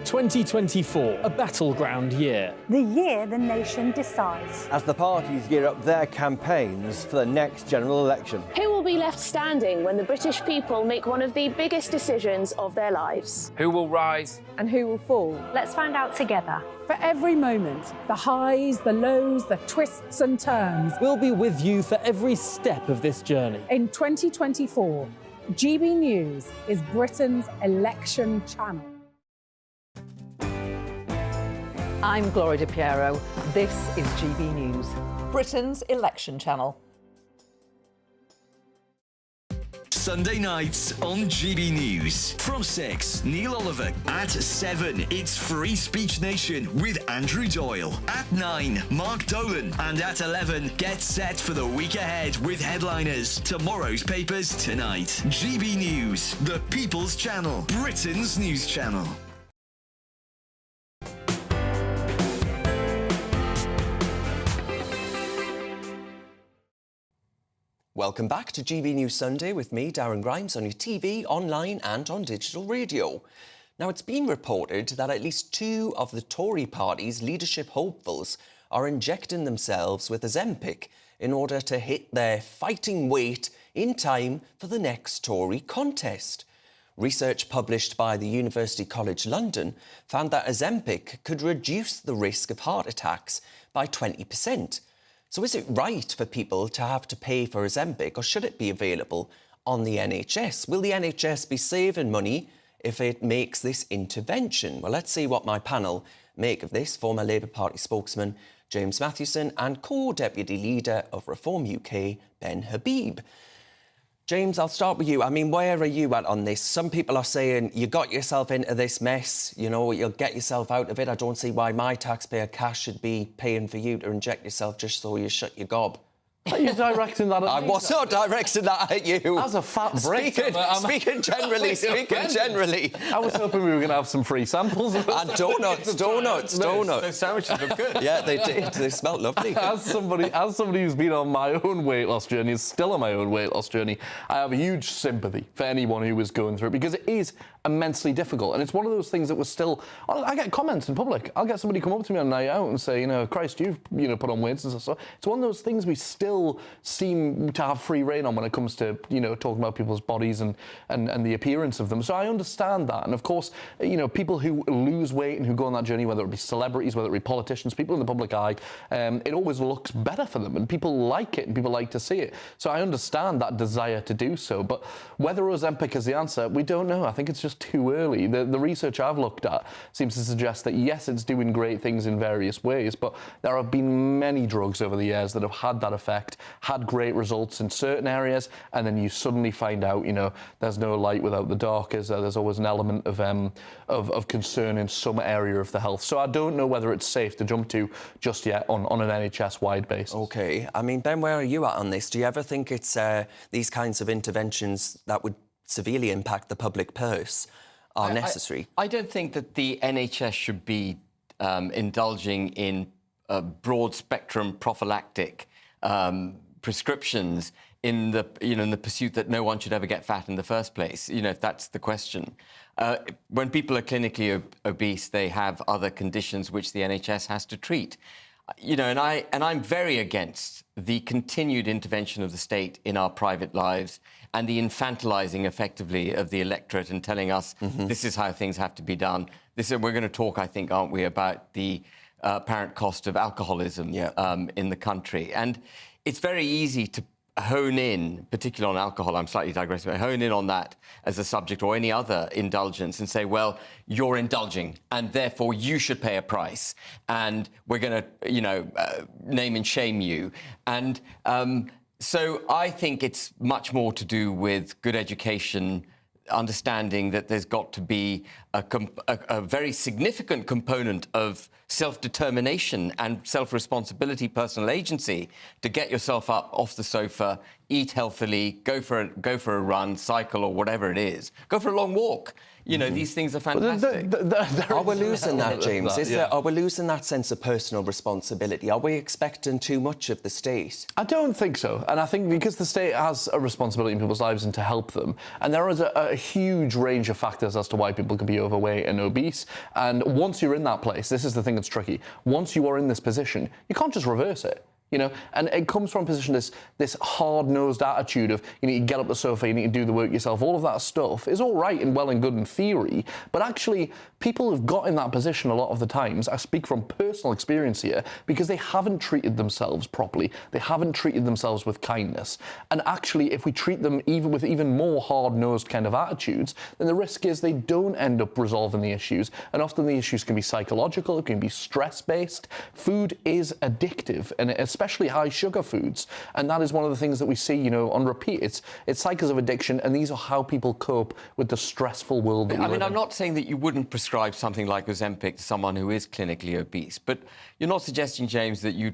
2024, a battleground year. The year the nation decides. As the parties gear up their campaigns for the next general election. Who will be left standing when the British people make one of the biggest decisions of their lives? Who will rise? And who will fall? Let's find out together. For every moment, the highs, the lows, the twists and turns. We'll be with you for every step of this journey. In 2024, GB News is Britain's election channel. I'm Gloria Di Piero. This is GB News, Britain's election channel. Sunday nights on GB News. From 6, Neil Oliver. At 7, it's Free Speech Nation with Andrew Doyle. At 9, Mark Dolan. And at 11, get set for the week ahead with headliners. Tomorrow's papers tonight. GB News, the People's Channel, Britain's news channel. Welcome back to GB News Sunday with me, Darren Grimes, on your TV, online and on digital radio. Now, it's been reported that at least 2 of the Tory party's leadership hopefuls are injecting themselves with Ozempic in order to hit their fighting weight in time for the next Tory contest. Research published by the University College London found that Ozempic could reduce the risk of heart attacks by 20%. So is it right for people to have to pay for Ozempic, or should it be available on the NHS? Will the NHS be saving money if it makes this intervention? Well, let's see what my panel make of this. Former Labour Party spokesman James Mathewson and co-deputy leader of Reform UK, Ben Habib. James, I'll start with you. I mean, where are you at on this? Some people are saying you got yourself into this mess, you know, you'll get yourself out of it. I don't see why my taxpayer cash should be paying for you to inject yourself just so you shut your gob. Are you directing that at me? I was not directing that at you. As a fat Brit. Speaking generally. I was hoping we were going to have some free samples. And donuts. Those sandwiches look good. Yeah, they did. They smelled lovely. As somebody who's been on my own weight loss journey, is still on my own weight loss journey, I have a huge sympathy for anyone who is going through it, because it is immensely difficult. And it's one of those things that was still... I get comments in public. I'll get somebody come up to me on a night out and say, Christ, you've put on weight and stuff. So it's one of those things we still seem to have free rein on when it comes to, talking about people's bodies and the appearance of them. So I understand that. And of course, people who lose weight and who go on that journey, whether it be celebrities, whether it be politicians, people in the public eye, it always looks better for them, and people like it and people like to see it. So I understand that desire to do so. But whether Ozempic is the answer, we don't know. I think it's just too early. The research I've looked at seems to suggest that yes, it's doing great things in various ways, but there have been many drugs over the years that have had that effect, had great results in certain areas, and then you suddenly find out, there's no light without the dark. There's always an element of concern in some area of the health. So I don't know whether it's safe to jump to just yet on an NHS-wide basis. OK. I mean, Ben, where are you at on this? Do you ever think it's these kinds of interventions that would severely impact the public purse are necessary? I don't think that the NHS should be indulging in broad-spectrum prophylactic prescriptions in the pursuit that no one should ever get fat in the first place, if that's the question. When people are clinically obese, they have other conditions which the NHS has to treat. you know, and I'm very against the continued intervention of the state in our private lives and the infantilizing, effectively, of the electorate and telling us this is how things have to be done. We're going to talk, I think, aren't we, about the apparent cost of alcoholism in the country. And it's very easy to hone in, particularly on alcohol, I'm slightly digressing, but hone in on that as a subject or any other indulgence and say, well, you're indulging and therefore you should pay a price and we're going to, you know, name and shame you. And so I think it's much more to do with good education, understanding that there's got to be a very significant component of self-determination and self-responsibility, personal agency, to get yourself up off the sofa, eat healthily, go for a run, cycle or whatever it is, go for a long walk. You know, these things are fantastic. Are we losing that, James? Are we losing that sense of personal responsibility? Are we expecting too much of the state? I don't think so. And I think because the state has a responsibility in people's lives and to help them, and there is a huge range of factors as to why people can be overweight and obese. And once you're in that place, this is the thing that's tricky. Once you are in this position, you can't just reverse it. You know, and it comes from a position, this hard-nosed attitude of you need to get up the sofa, you need to do the work yourself. All of that stuff is all right and well and good in theory, but actually people have got in that position a lot of the times, I speak from personal experience here, because they haven't treated themselves properly. They haven't treated themselves with kindness. And actually, if we treat them with even more hard-nosed kind of attitudes, then the risk is they don't end up resolving the issues. And often the issues can be psychological, it can be stress-based. Food is addictive, and especially high sugar foods. And that is one of the things that we see, you know, on repeat. It's cycles of addiction, and these are how people cope with the stressful world that we live in. I'm not saying that you wouldn't prescribe something like Ozempic to someone who is clinically obese, but you're not suggesting, James, that you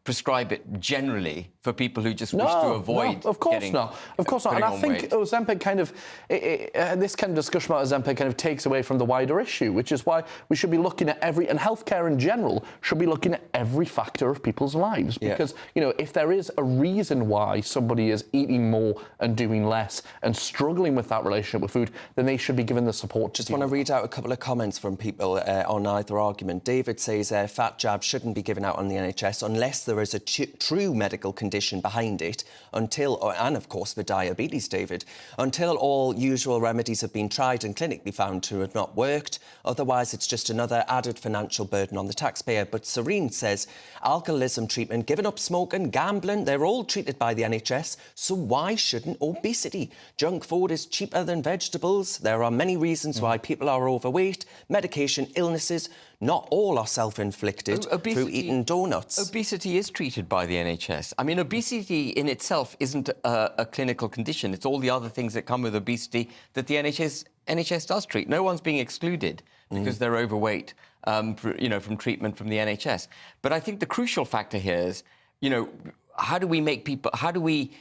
prescribe it generally for people who just wish to avoid of course not. Of course not. And I think Ozempic kind of, this kind of discussion about Ozempic kind of takes away from the wider issue, which is why we should be looking at and healthcare in general should be looking at every factor of people's lives. Because, you know, if there is a reason why somebody is eating more and doing less and struggling with that relationship with food, then they should be given the support. Just want to read out a couple of comments from people on either argument. David says fat jabs shouldn't be given out on the NHS unless there is a true medical condition behind it, and of course for diabetes, David, until all usual remedies have been tried and clinically found to have not worked. Otherwise, it's just another added financial burden on the taxpayer. But Serene says alcoholism treatment, giving up smoking, gambling, they're all treated by the NHS, so why shouldn't obesity? Junk food is cheaper than vegetables. There are many reasons why people are overweight. Medication, illnesses, not all are self-inflicted through eating donuts. Obesity is treated by the NHS. I mean, obesity in itself isn't a clinical condition. It's all the other things that come with obesity that the NHS does treat. No one's being excluded because they're overweight, you know, from treatment from the NHS. But I think the crucial factor here is, you know, how do we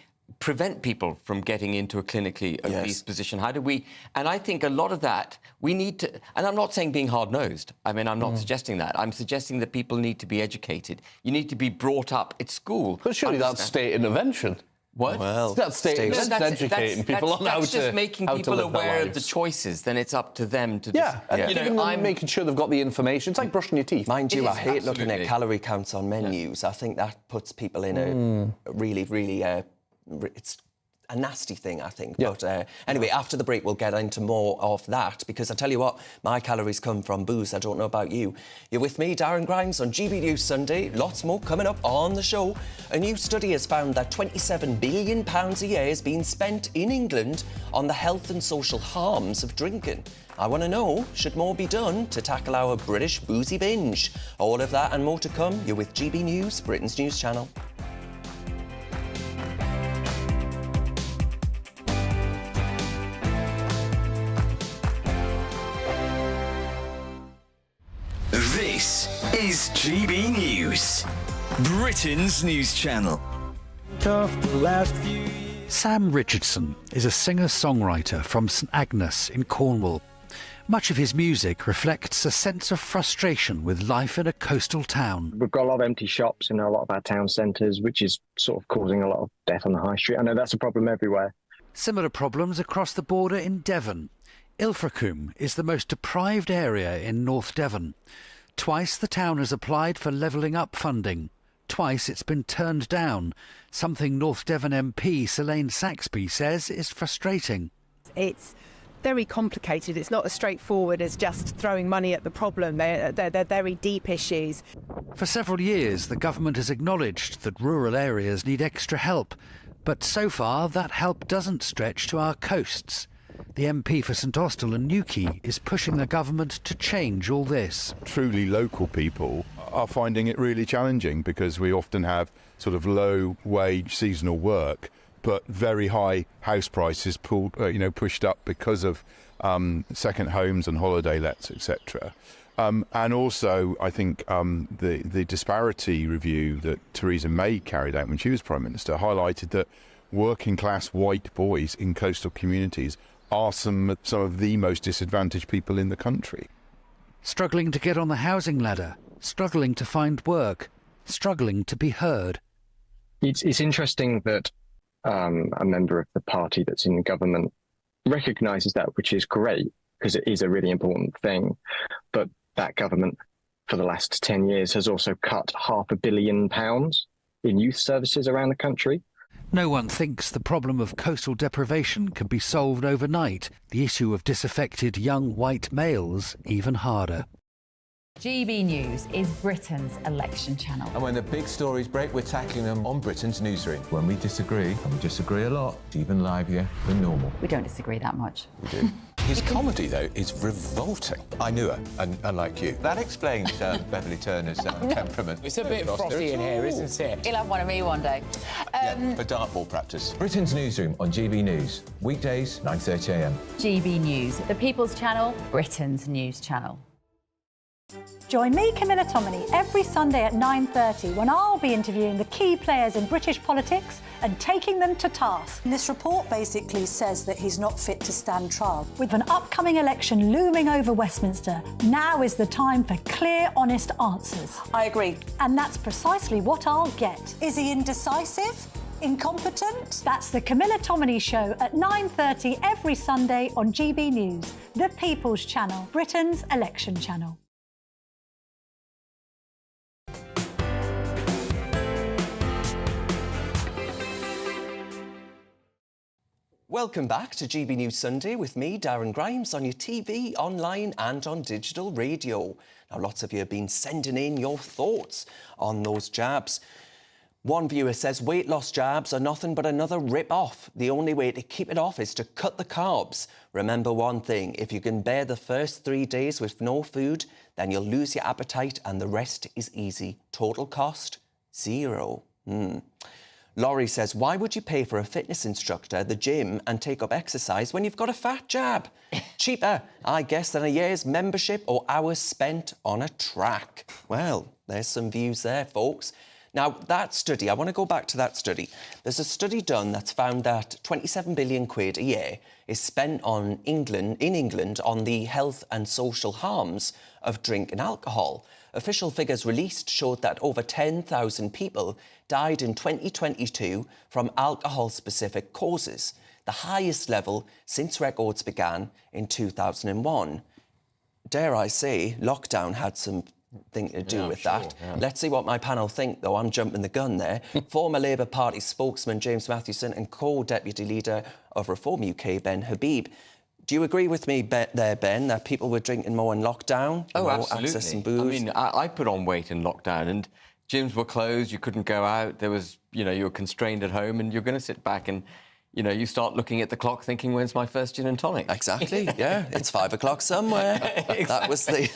prevent people from getting into a clinically obese position? How do we... And I think a lot of that, we need to... And I'm not saying being hard-nosed. I mean, I'm not suggesting that. I'm suggesting that people need to be educated. You need to be brought up at school. But surely that's state intervention. What? Well, that's state educating people on how to... That's just making people aware of the choices. Then it's up to them to... I'm making sure they've got the information. It's like brushing your teeth. Mind you, I hate looking at calorie counts on menus. I think that puts people in a really, really... it's a nasty thing, I think. But anyway, after the break, we'll get into more of that, because I tell you what, my calories come from booze. I don't know about you. You're with me, Darren Grimes, on GB News Sunday. Lots more coming up on the show. A new study has found that £27 billion a year is being spent in England on the health and social harms of drinking. I want to know, should more be done to tackle our British boozy binge? All of that and more to come. You're with GB News, Britain's news channel. This is GB News, Britain's news channel. Sam Richardson is a singer-songwriter from St Agnes in Cornwall. Much of his music reflects a sense of frustration with life in a coastal town. We've got a lot of empty shops in a lot of our town centres, which is sort of causing a lot of death on the high street. I know that's a problem everywhere. Similar problems across the border in Devon. Ilfracombe is the most deprived area in North Devon. Twice the town has applied for levelling up funding. Twice it's been turned down, something North Devon MP Selene Saxby says is frustrating. It's very complicated. It's not as straightforward as just throwing money at the problem. They're very deep issues. For several years, the government has acknowledged that rural areas need extra help, but so far that help doesn't stretch to our coasts. The MP for St Austell and Newquay is pushing the government to change all this. Truly local people are finding it really challenging because we often have sort of low-wage seasonal work, but very high house prices pushed up because of second homes and holiday lets, etc. And also, I think the disparity review that Theresa May carried out when she was Prime Minister highlighted that working-class white boys in coastal communities are some of the most disadvantaged people in the country. Struggling to get on the housing ladder, struggling to find work, struggling to be heard. It's interesting that a member of the party that's in government recognises that, which is great, because it is a really important thing. But that government, for the last 10 years, has also cut £500 million in youth services around the country. No one thinks the problem of coastal deprivation can be solved overnight. The issue of disaffected young white males even harder. GB News is Britain's election channel. And when the big stories break, we're tackling them on Britain's newsroom. When we disagree, and we disagree a lot, it's even livelier than normal. We don't disagree that much. We do. His comedy, though, is revolting. I knew her, unlike you. That explains Beverly Turner's temperament. It's a bit frosty in here, isn't it? He'll have one of me one day. For dartball practice. Britain's newsroom on GB News. Weekdays, 9:30 a.m. GB News, the People's Channel, Britain's news channel. Join me, Camilla Tominey, every Sunday at 9:30 when I'll be interviewing the key players in British politics and taking them to task. This report basically says that he's not fit to stand trial. With an upcoming election looming over Westminster, now is the time for clear, honest answers. I agree. And that's precisely what I'll get. Is he indecisive? Incompetent? That's the Camilla Tominey Show at 9:30 every Sunday on GB News, the People's Channel, Britain's election channel. Welcome back to GB News Sunday with me, Darren Grimes, on your TV, online and on digital radio. Now, lots of you have been sending in your thoughts on those jabs. One viewer says weight loss jabs are nothing but another rip-off. The only way to keep it off is to cut the carbs. Remember one thing, if you can bear the first 3 days with no food, then you'll lose your appetite and the rest is easy. Total cost, $0. Laurie says, why would you pay for a fitness instructor, the gym, and take up exercise when you've got a fat jab? Cheaper, I guess, than a year's membership or hours spent on a track. Well, there's some views there, folks. Now, that study, I want to go back to that study. There's a study done that's found that 27 billion quid a year is spent in England on the health and social harms of drink and alcohol. Official figures released showed that over 10,000 people died in 2022 from alcohol-specific causes, the highest level since records began in 2001. Dare I say, lockdown had something to do with that. Yeah. Let's see what my panel think, though. I'm jumping the gun there. Former Labour Party spokesman James Mathewson and co-deputy leader of Reform UK, Ben Habib. Do you agree with me there, Ben, that people were drinking more in lockdown? Oh, absolutely. Accessing booze? I mean, I put on weight in lockdown and gyms were closed, you couldn't go out, there was, you were constrained at home and you're going to sit back and, you start looking at the clock thinking, when's my first gin and tonic? Exactly, yeah. It's 5 o'clock somewhere. Exactly.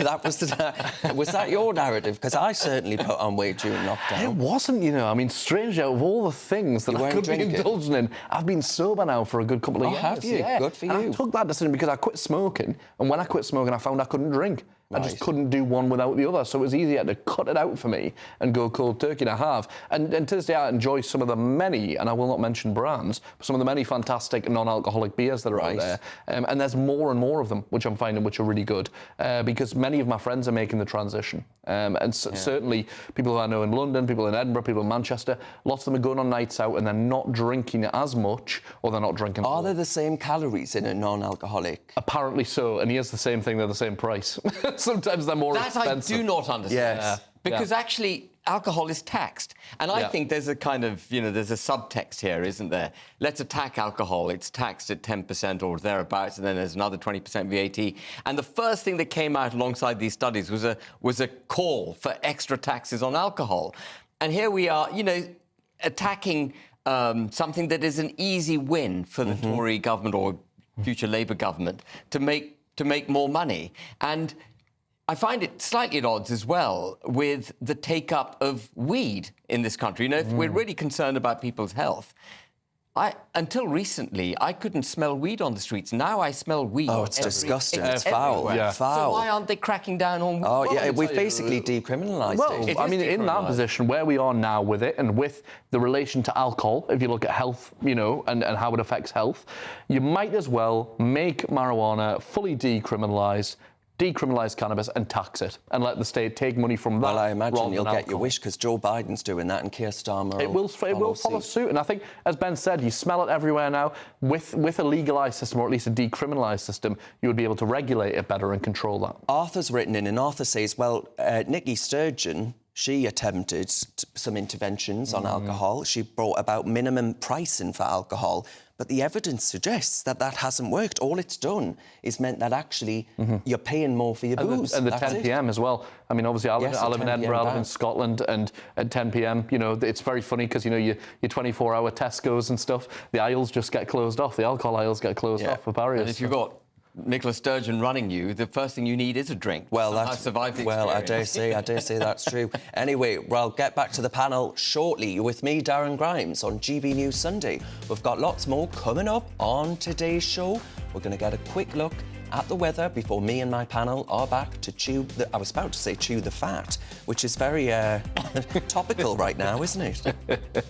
Was that your narrative? Because I certainly put on weight during lockdown. It wasn't, I mean, strangely, out of all the things that I could be indulging in, I've been sober now for a good couple of years. Have you? Yeah. Good for you. And I took that decision because I quit smoking, and when I quit smoking, I found I couldn't drink. Right. I just couldn't do one without the other, so it was easier to cut it out for me and go cold turkey, and I have. And to this day, I enjoy some of the many, and I will not mention brands, but some of the many fantastic non-alcoholic beers that are out there. And there's more and more of them, which I'm finding, which are really good, because many of my friends are making the transition. Certainly, people who I know in London, people in Edinburgh, people in Manchester, lots of them are going on nights out and they're not drinking as much, or they're not drinking. Are there the same calories in a non-alcoholic? Apparently so, and here's the same thing, they're the same price. Sometimes they're more expensive. That I do not understand. Yes. Because actually, alcohol is taxed. And I think there's a kind of, there's a subtext here, isn't there? Let's attack alcohol. It's taxed at 10% or thereabouts, and then there's another 20% VAT. And the first thing that came out alongside these studies was a call for extra taxes on alcohol. And here we are, attacking something that is an easy win for the Tory government or future Labour government to make more money. And I find it slightly at odds as well with the take-up of weed in this country. If we're really concerned about people's health, until recently, I couldn't smell weed on the streets. Now I smell weed. Oh, it's disgusting. It's foul. Yeah. Foul. So why aren't they cracking down on weed? Oh, yeah, we've basically decriminalised it. I mean, in that position, where we are now with it and with the relation to alcohol, if you look at health, and how it affects health, you might as well make marijuana fully decriminalised, decriminalise cannabis and tax it and let the state take money from that. Well, I imagine you'll get alcohol. your wish because Joe Biden's doing that and Keir Starmer It will follow suit. And I think, as Ben said, you smell it everywhere now. With a legalised system, or at least a decriminalised system, you would be able to regulate it better and control that. Arthur's written in, and Arthur says, well, Nicky Sturgeon, she attempted some interventions on alcohol. She brought about minimum pricing for alcohol, but the evidence suggests that hasn't worked. All it's done is meant that actually you're paying more for your booze. And the 10 p.m. as well. I mean, obviously, I live in Edinburgh, I live in Scotland, and at 10 p.m, it's very funny because, your 24-hour Tesco's and stuff, the aisles just get closed off. The alcohol aisles get closed off for barriers. And if you've got Nicola Sturgeon running you, the first thing you need is a drink. Well, I survived the well, I experience. dare say that's true. Anyway, we'll get back to the panel shortly with me, Darren Grimes, on GB News Sunday. We've got lots more coming up on today's show. We're going to get a quick look at the weather before me and my panel are back to chew the fat, which is very topical right now, isn't it?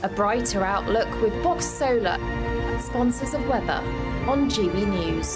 A brighter outlook with Box Solar, sponsors of weather on GB News.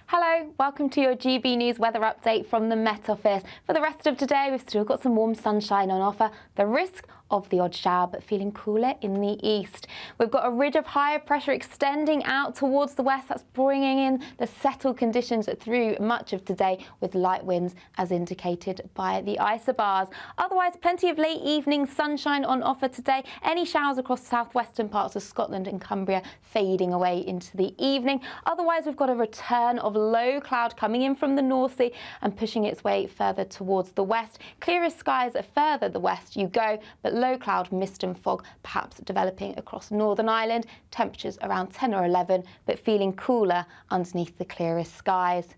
Hello, welcome to your GB News weather update from the Met Office. For the rest of today, we've still got some warm sunshine on offer. The risk of the odd shower, but feeling cooler in the east. We've got a ridge of higher pressure extending out towards the west. That's bringing in the settled conditions through much of today with light winds as indicated by the isobars. Otherwise, plenty of late evening sunshine on offer today. Any showers across southwestern parts of Scotland and Cumbria fading away into the evening. Otherwise, we've got a return of low cloud coming in from the North Sea and pushing its way further towards the west. Clearer skies further the west you go, but low cloud, mist and fog perhaps developing across Northern Ireland. Temperatures around 10 or 11, but feeling cooler underneath the clearest skies.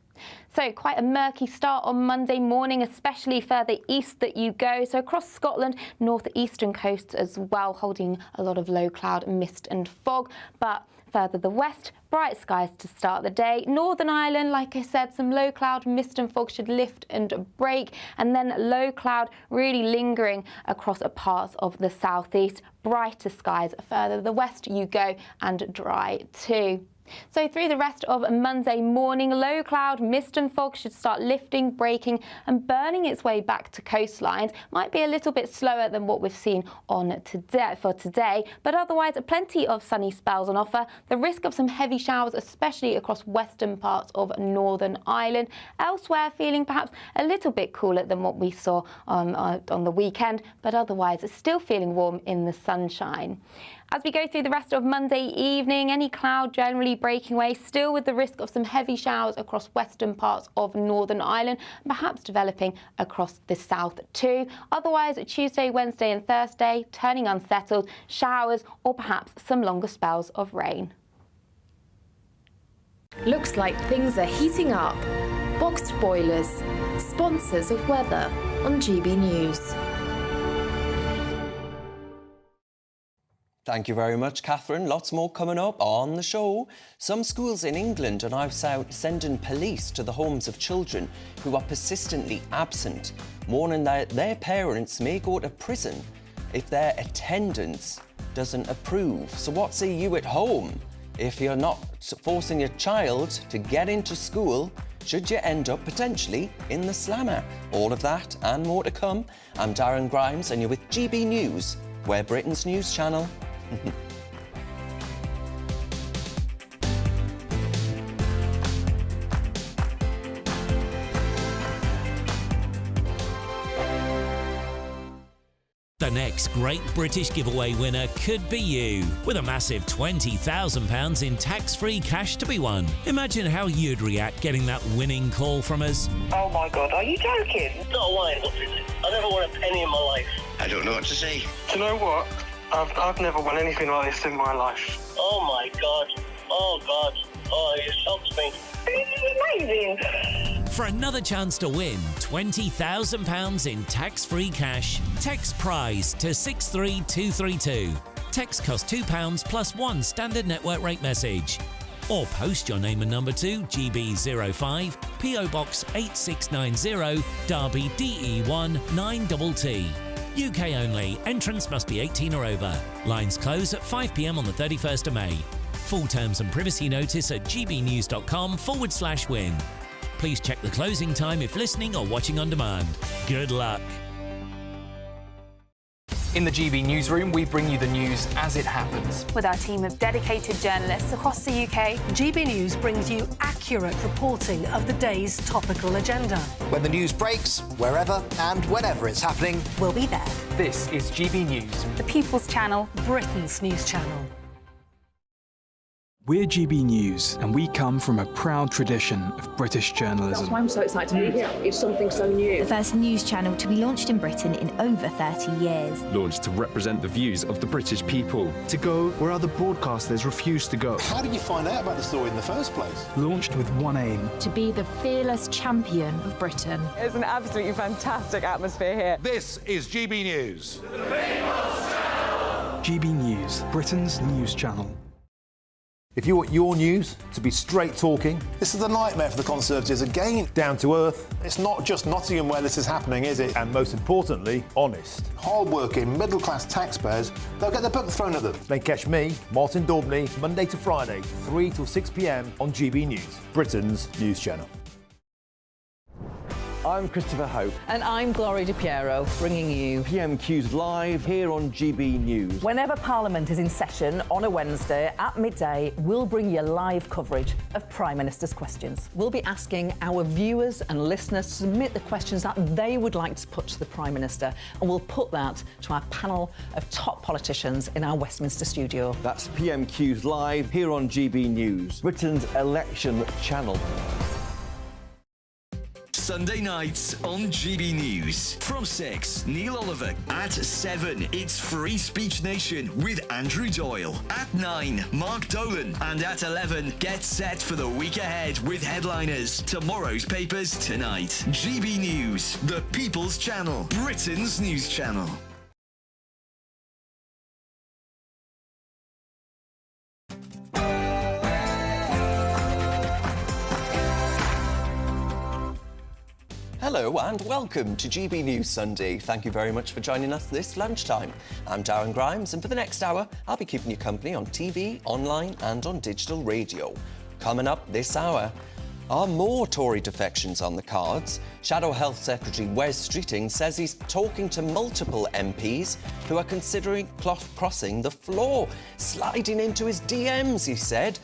So quite a murky start on Monday morning, especially further east that you go. So across Scotland, northeastern coasts as well, holding a lot of low cloud, mist and fog. But further the west, bright skies to start the day. Northern Ireland, like I said, some low cloud, mist and fog should lift and break. And then low cloud really lingering across parts of the southeast. Brighter skies further the west you go and dry too. So through the rest of Monday morning, low cloud, mist and fog should start lifting, breaking and burning its way back to coastlines. Might be a little bit slower than what we've seen on today, but otherwise plenty of sunny spells on offer. The risk of some heavy showers, especially across western parts of Northern Ireland. Elsewhere, feeling perhaps a little bit cooler than what we saw on the weekend, but otherwise still feeling warm in the sunshine. As we go through the rest of Monday evening, any cloud generally breaking away, still with the risk of some heavy showers across western parts of Northern Ireland, perhaps developing across the south too. Otherwise, Tuesday, Wednesday and Thursday, turning unsettled, showers or perhaps some longer spells of rain. Looks like things are heating up. Boxed boilers, sponsors of weather on GB News. Thank you very much, Catherine. Lots more coming up on the show. Some schools in England are now sending police to the homes of children who are persistently absent, warning that their parents may go to prison if their attendance doesn't approve. So what say you at home? If you're not forcing your child to get into school, should you end up potentially in the slammer? All of that and more to come. I'm Darren Grimes and you're with GB News, We're Britain's news channel. The next great British giveaway winner could be you, with a massive £20,000 in tax-free cash to be won. Imagine how you'd react getting that winning call from us. Oh my God, are you joking? Not lying, I never won a penny in my life. I don't know what to say. Do you know what? I've never won anything like this in my life. Oh my God. Oh God. Oh, it shocked me. This is amazing. For another chance to win £20,000 in tax-free cash, text PRIZE to 63232. Text costs £2 plus one standard network rate message. Or post your name and number to GB05, PO Box 8690, Derby DE1 9TT. UK only. Entrance must be 18 or over. Lines close at 5 p.m. on the 31st of May. Full terms and privacy notice at gbnews.com/win. Please check the closing time if listening or watching on demand. Good luck. In the GB newsroom, we bring you the news as it happens. With our team of dedicated journalists across the UK, GB News brings you accurate reporting of the day's topical agenda. When the news breaks, wherever and whenever it's happening, we'll be there. This is GB News, the People's Channel, Britain's news channel. We're GB News, and we come from a proud tradition of British journalism. That's why I'm so excited to be here. It's something so new. The first news channel to be launched in Britain in over 30 years. Launched to represent the views of the British people. To go where other broadcasters refuse to go. How did you find out about the story in the first place? Launched with one aim. To be the fearless champion of Britain. It's an absolutely fantastic atmosphere here. This is GB News. The People's Channel. GB News, Britain's news channel. If you want your news to be straight talking, this is the nightmare for the Conservatives again. Down to earth. It's not just Nottingham where this is happening, is it? And most importantly, honest. Hard-working, middle-class taxpayers, they'll get their book thrown at them. Then catch me, Martin Daubney, Monday to Friday, 3 till 6 p.m. on GB News, Britain's news channel. I'm Christopher Hope. And I'm Gloria Di Piero, bringing you PMQs live here on GB News. Whenever Parliament is in session on a Wednesday at midday, we'll bring you live coverage of Prime Minister's questions. We'll be asking our viewers and listeners to submit the questions that they would like to put to the Prime Minister, and we'll put that to our panel of top politicians in our Westminster studio. That's PMQs live here on GB News, Britain's election channel. Sunday nights on GB News. From 6, Neil Oliver. At 7, it's Free Speech Nation with Andrew Doyle. At 9, Mark Dolan. And at 11, get set for the week ahead with headliners. Tomorrow's papers tonight. GB News, the People's Channel, Britain's news channel. Hello and welcome to GB News Sunday. Thank you very much for joining us this lunchtime. I'm Darren Grimes, and for the next hour, I'll be keeping you company on TV, online and on digital radio. Coming up this hour, are more Tory defections on the cards? Shadow Health Secretary Wes Streeting says he's talking to multiple MPs who are considering crossing the floor, sliding into his DMs, he said.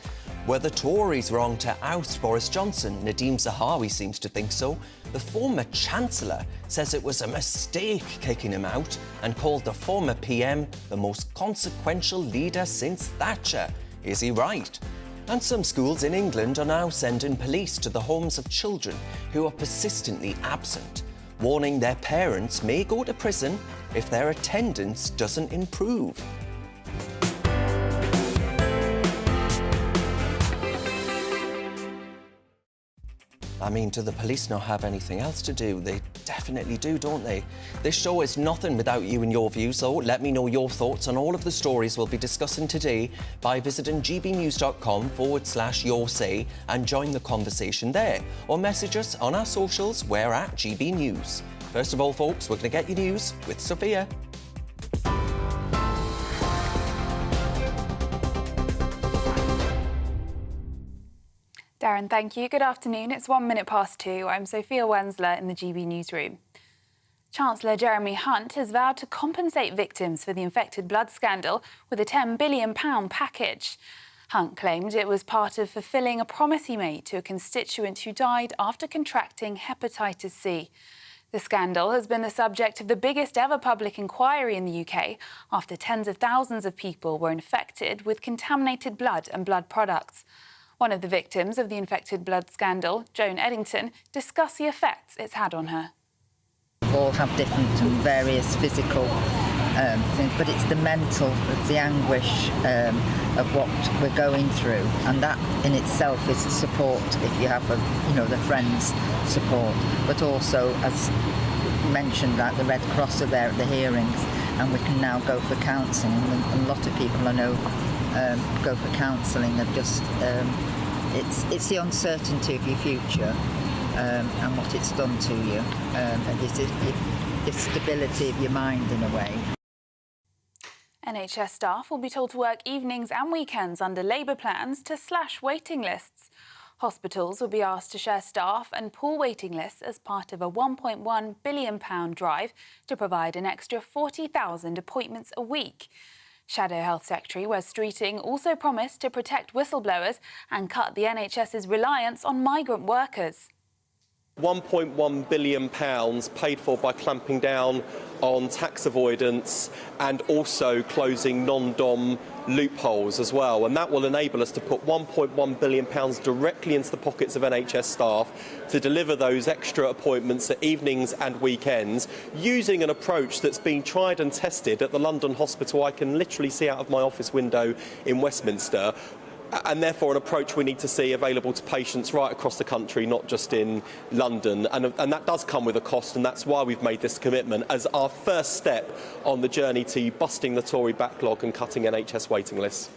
Were the Tories wrong to oust Boris Johnson? Nadeem Zahawi seems to think so. The former Chancellor says it was a mistake kicking him out and called the former PM the most consequential leader since Thatcher. Is he right? And some schools in England are now sending police to the homes of children who are persistently absent, warning their parents may go to prison if their attendance doesn't improve. I mean, do the police not have anything else to do? They definitely do, don't they? This show is nothing without you and your views, so let me know your thoughts on all of the stories we'll be discussing today by visiting gbnews.com/your say and join the conversation there. Or message us on our socials, we're at GB News. First of all, folks, we're going to get you news with Sophia. Darren, thank you. Good afternoon. It's 1 minute past 2. I'm Sophia Wensler in the GB newsroom. Chancellor Jeremy Hunt has vowed to compensate victims for the infected blood scandal with a £10 billion package. Hunt claimed it was part of fulfilling a promise he made to a constituent who died after contracting hepatitis C. The scandal has been the subject of the biggest ever public inquiry in the UK after tens of thousands of people were infected with contaminated blood and blood products. One of the victims of the infected blood scandal, Joan Eddington, discussed the effects it's had on her. All have different and various physical things, but it's the mental, the anguish of what we're going through, and that in itself is a support if you have the friends support, but also, as mentioned, that the Red Cross are there at the hearings, and we can now go for counselling, and a lot of people I know go for counselling of just it's the uncertainty of your future and what it's done to you, and the stability of your mind in a way. NHS staff will be told to work evenings and weekends under Labour plans to slash waiting lists. Hospitals will be asked to share staff and pool waiting lists as part of a £1.1 billion drive to provide an extra 40,000 appointments a week. Shadow Health Secretary Wes Streeting also promised to protect whistleblowers and cut the NHS's reliance on migrant workers. £1.1 billion paid for by clamping down on tax avoidance and also closing non-dom loopholes as well, and that will enable us to put £1.1 billion directly into the pockets of NHS staff to deliver those extra appointments at evenings and weekends, using an approach that's been tried and tested at the London hospital I can literally see out of my office window in Westminster, and therefore an approach we need to see available to patients right across the country, not just in London. And that does come with a cost, and that's why we've made this commitment as our first step on the journey to busting the Tory backlog and cutting NHS waiting lists.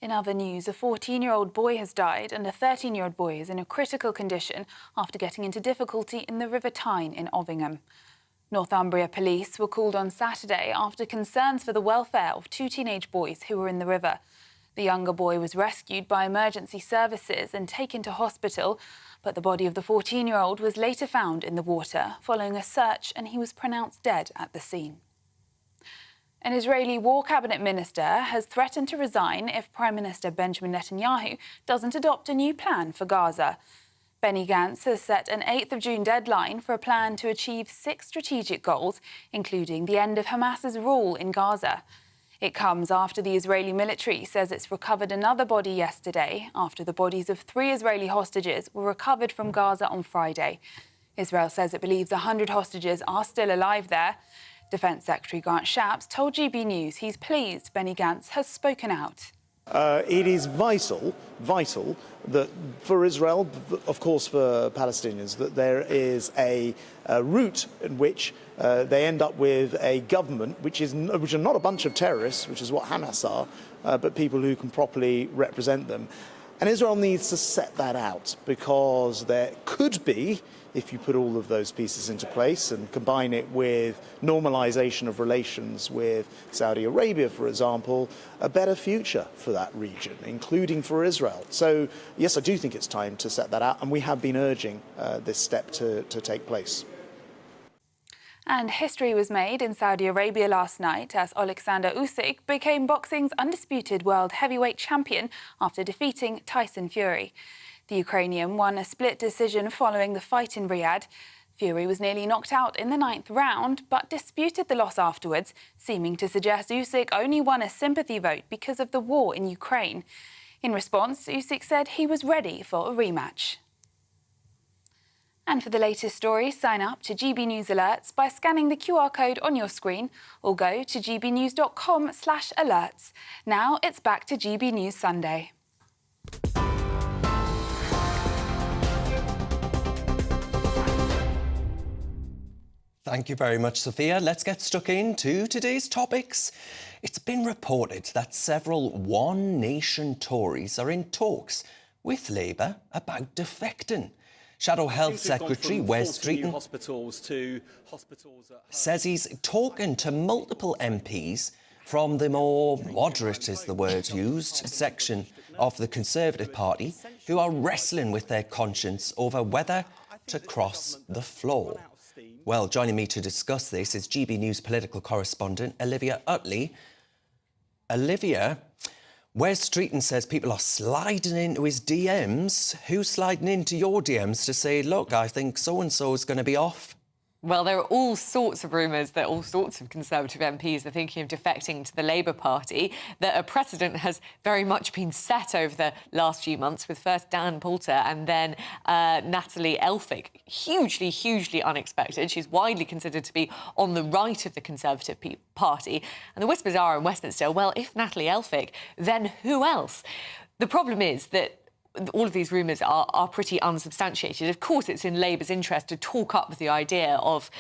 In other news, a 14-year-old boy has died and a 13-year-old boy is in a critical condition after getting into difficulty in the River Tyne in Ovingham. Northumbria police were called on Saturday after concerns for the welfare of two teenage boys who were in the river. The younger boy was rescued by emergency services and taken to hospital, but the body of the 14-year-old was later found in the water following a search, and he was pronounced dead at the scene. An Israeli war cabinet minister has threatened to resign if Prime Minister Benjamin Netanyahu doesn't adopt a new plan for Gaza. Benny Gantz has set an 8th of June deadline for a plan to achieve 6 strategic goals, including the end of Hamas's rule in Gaza. It comes after the Israeli military says it's recovered another body yesterday after the bodies of 3 Israeli hostages were recovered from Gaza on Friday. Israel says it believes 100 hostages are still alive there. Defence Secretary Grant Shapps told GB News he's pleased Benny Gantz has spoken out. It is vital that for Israel, of course for Palestinians, that there is a route in which they end up with a government which are not a bunch of terrorists, which is what Hamas are, but people who can properly represent them. And Israel needs to set that out, because there could be, if you put all of those pieces into place and combine it with normalization of relations with Saudi Arabia, for example, a better future for that region, including for Israel. So, yes, I do think it's time to set that out, and we have been urging this step to take place. And history was made in Saudi Arabia last night as Alexander Usyk became boxing's undisputed world heavyweight champion after defeating Tyson Fury. The Ukrainian won a split decision following the fight in Riyadh. Fury was nearly knocked out in the 9th round, but disputed the loss afterwards, seeming to suggest Usyk only won a sympathy vote because of the war in Ukraine. In response, Usyk said he was ready for a rematch. And for the latest stories, sign up to GB News Alerts by scanning the QR code on your screen or go to gbnews.com/alerts. Now it's back to GB News Sunday. Thank you very much, Sophia. Let's get stuck into today's topics. It's been reported that several One Nation Tories are in talks with Labour about defecting. Shadow Health Secretary Wes Streeting says he's talking to multiple MPs from the more moderate, is the word used, section of the Conservative Party who are wrestling with their conscience over whether to cross the floor. Well, joining me to discuss this is GB News political correspondent Olivia Utley. Olivia, Wes Streeton says people are sliding into his DMs. Who's sliding into your DMs to say, look, I think so-and-so is going to be off? Well, there are all sorts of rumours that all sorts of Conservative MPs are thinking of defecting to the Labour Party, that a precedent has very much been set over the last few months with first Dan Poulter and then Natalie Elphicke. Hugely, hugely unexpected. She's widely considered to be on the right of the Conservative Party. And the whispers are in Westminster, well, if Natalie Elphicke, then who else? The problem is that all of these rumours are pretty unsubstantiated. Of course, it's in Labour's interest to talk up the idea of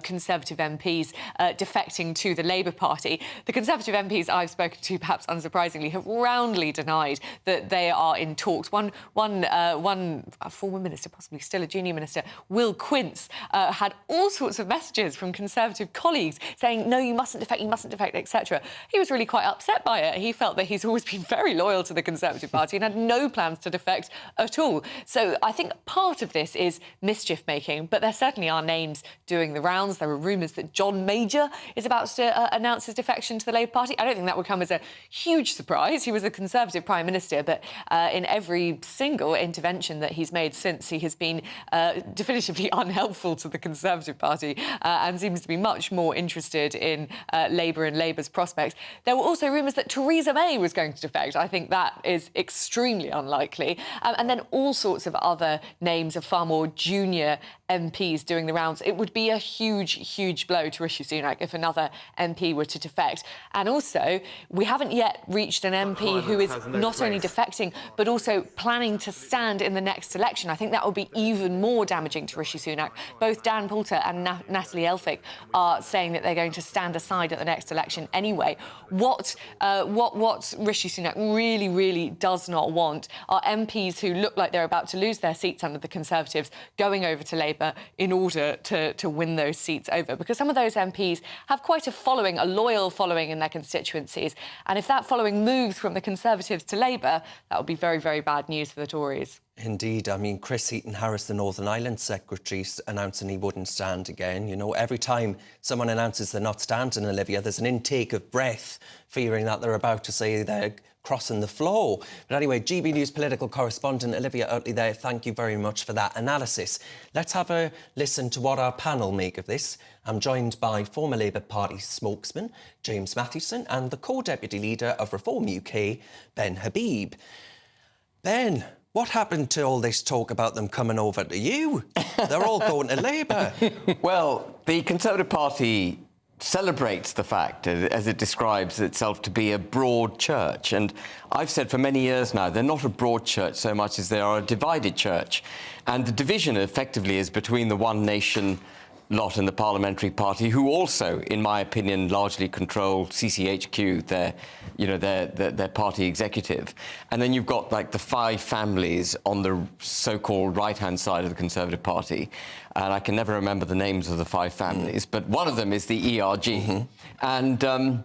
Conservative MPs defecting to the Labour Party. The Conservative MPs I've spoken to, perhaps unsurprisingly, have roundly denied that they are in talks. One former minister, possibly still a junior minister, Will Quince, had all sorts of messages from Conservative colleagues saying, no, you mustn't defect, etc. He was really quite upset by it. He felt that he's always been very loyal to the Conservative Party and had no plans to defect at all. So I think part of this is mischief-making, but there certainly are names doing the rounds. There are rumours that John Major is about to announce his defection to the Labour Party. I don't think that would come as a huge surprise. He was a Conservative Prime Minister, but in every single intervention that he's made since, he has been definitively unhelpful to the Conservative Party and seems to be much more interested in Labour and Labour's prospects. There were also rumours that Theresa May was going to defect. I think that is extremely unlikely. And then all sorts of other names of far more junior MPs doing the rounds. It would be a huge, huge blow to Rishi Sunak if another MP were to defect. And also, we haven't yet reached an MP who is not only defecting, but also planning to stand in the next election. I think that would be even more damaging to Rishi Sunak. Both Dan Poulter and Natalie Elphicke are saying that they're going to stand aside at the next election anyway. What Rishi Sunak really, really does not want are MPs who look like they're about to lose their seats under the Conservatives going over to Labour in order to win those seats over. Because some of those MPs have quite a following, a loyal following in their constituencies. And if that following moves from the Conservatives to Labour, that would be very, very bad news for the Tories. Indeed. I mean, Chris Heaton-Harris, the Northern Ireland Secretary, announcing he wouldn't stand again. You know, every time someone announces they're not standing, Olivia, there's an intake of breath, fearing that they're about to say they're crossing the floor. But anyway, GB News political correspondent Olivia Utley there, thank you very much for that analysis. Let's have a listen to what our panel make of this. I'm joined by former Labour Party spokesman James Mathewson and the co-deputy leader of Reform UK, Ben Habib. Ben, what happened to all this talk about them coming over to you? They're all going to Labour. Well, the Conservative Party celebrates the fact, as it describes itself, to be a broad church. And I've said for many years now, they're not a broad church so much as they are a divided church. And the division effectively is between the One Nation lot in the Parliamentary Party, who also, in my opinion, largely control CCHQ, their party executive. And then you've got, like, the five families on the so-called right-hand side of the Conservative Party. And I can never remember the names of the five families, but one of them is the ERG. Mm-hmm. And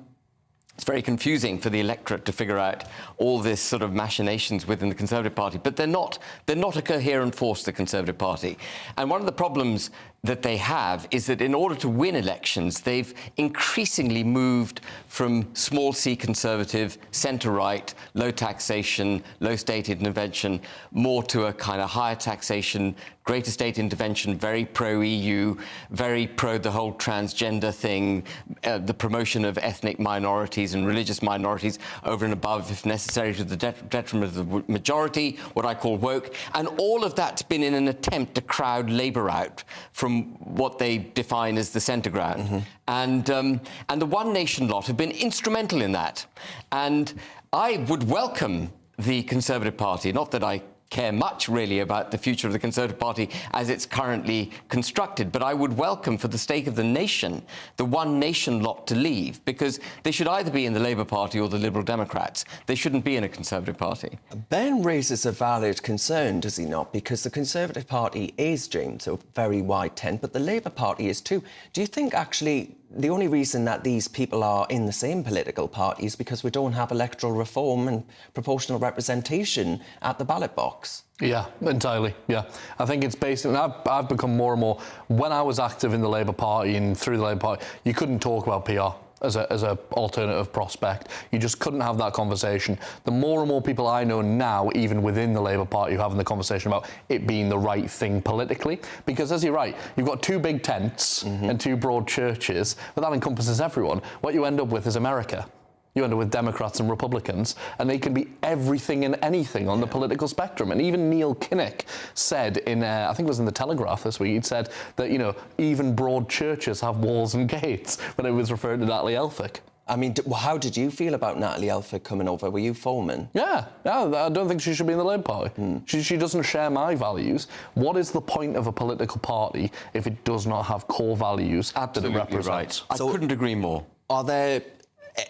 it's very confusing for the electorate to figure out all this sort of machinations within the Conservative Party. But they're not a coherent force, the Conservative Party. And one of the problems that they have is that in order to win elections, they've increasingly moved from small c Conservative, centre-right, low taxation, low state intervention, more to a kind of higher taxation, greater state intervention, very pro-EU, very pro the whole transgender thing, the promotion of ethnic minorities and religious minorities over and above, if necessary, to the detriment of the majority, what I call woke. And all of that's been in an attempt to crowd Labour out from what they define as the centre ground. Mm-hmm. And the One Nation lot have been instrumental in that. And I would welcome the Conservative Party, not that I care much, really, about the future of the Conservative Party as it's currently constructed, but I would welcome, for the sake of the nation, the One Nation lot to leave, because they should either be in the Labour Party or the Liberal Democrats. They shouldn't be in a Conservative Party. Ben raises a valid concern, does he not? Because the Conservative Party is, James, a very wide tent, but the Labour Party is too. Do you think, actually, the only reason that these people are in the same political party is because we don't have electoral reform and proportional representation at the ballot box? Yeah, entirely, yeah. I think it's basically, I've become more and more, when I was active in the Labour Party and through the Labour Party, you couldn't talk about PR. as a alternative prospect. You just couldn't have that conversation. The more and more people I know now, even within the Labour Party, who are having the conversation about it being the right thing politically, because as you're right, you've got two big tents and two broad churches, but that encompasses everyone. What you end up with is America. You end up with Democrats and Republicans, and they can be everything and anything on the political spectrum. And even Neil Kinnock said in, I think it was in the Telegraph this week, he'd said that, you know, even broad churches have walls and gates, when it was referring to Natalie Elphicke. I mean, how did you feel about Natalie Elphicke coming over? Were you foaming? Yeah, I don't think she should be in the Labour Party. She doesn't share my values. What is the point of a political party if it does not have core values that it represents? Right. I couldn't agree more.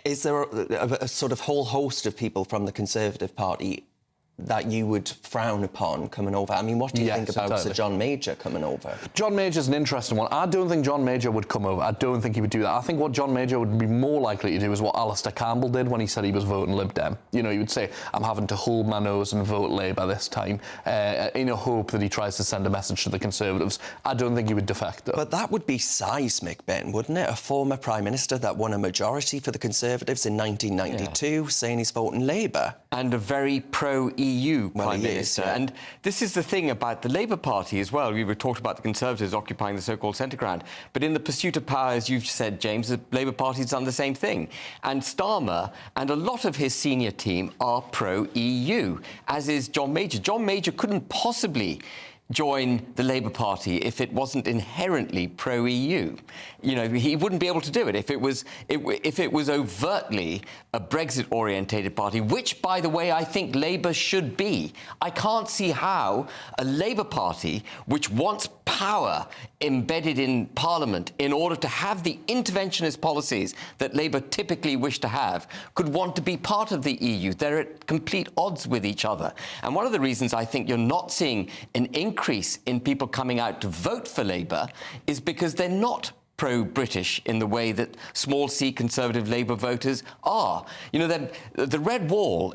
Is there a sort of whole host of people from the Conservative Party that you would frown upon coming over? I mean, what do you think about Sir John Major coming over? John Major's an interesting one. I don't think John Major would come over. I don't think he would do that. I think what John Major would be more likely to do is what Alistair Campbell did when he said he was voting Lib Dem. You know, he would say, I'm having to hold my nose and vote Labour this time, in a hope that he tries to send a message to the Conservatives. I don't think he would defect, though. But that would be seismic, Ben, wouldn't it? A former Prime Minister that won a majority for the Conservatives in 1992 saying he's voting Labour. And a very pro-EU Prime Minister. And this is the thing about the Labour Party as well. We were talking about the Conservatives occupying the so-called centre ground. But in the pursuit of power, as you've said, James, the Labour Party's done the same thing. And Starmer and a lot of his senior team are pro-EU, as is John Major. John Major couldn't possibly join the Labour Party if it wasn't inherently pro-EU. You know, he wouldn't be able to do it if it was overtly a Brexit-orientated party, which, by the way, I think Labour should be. I can't see how a Labour Party, which wants power embedded in Parliament in order to have the interventionist policies that Labour typically wish to have, could want to be part of the EU. They're at complete odds with each other. And one of the reasons I think you're not seeing an increase in people coming out to vote for Labour is because they're not pro-British in the way that small C Conservative Labour voters are. You know, the Red Wall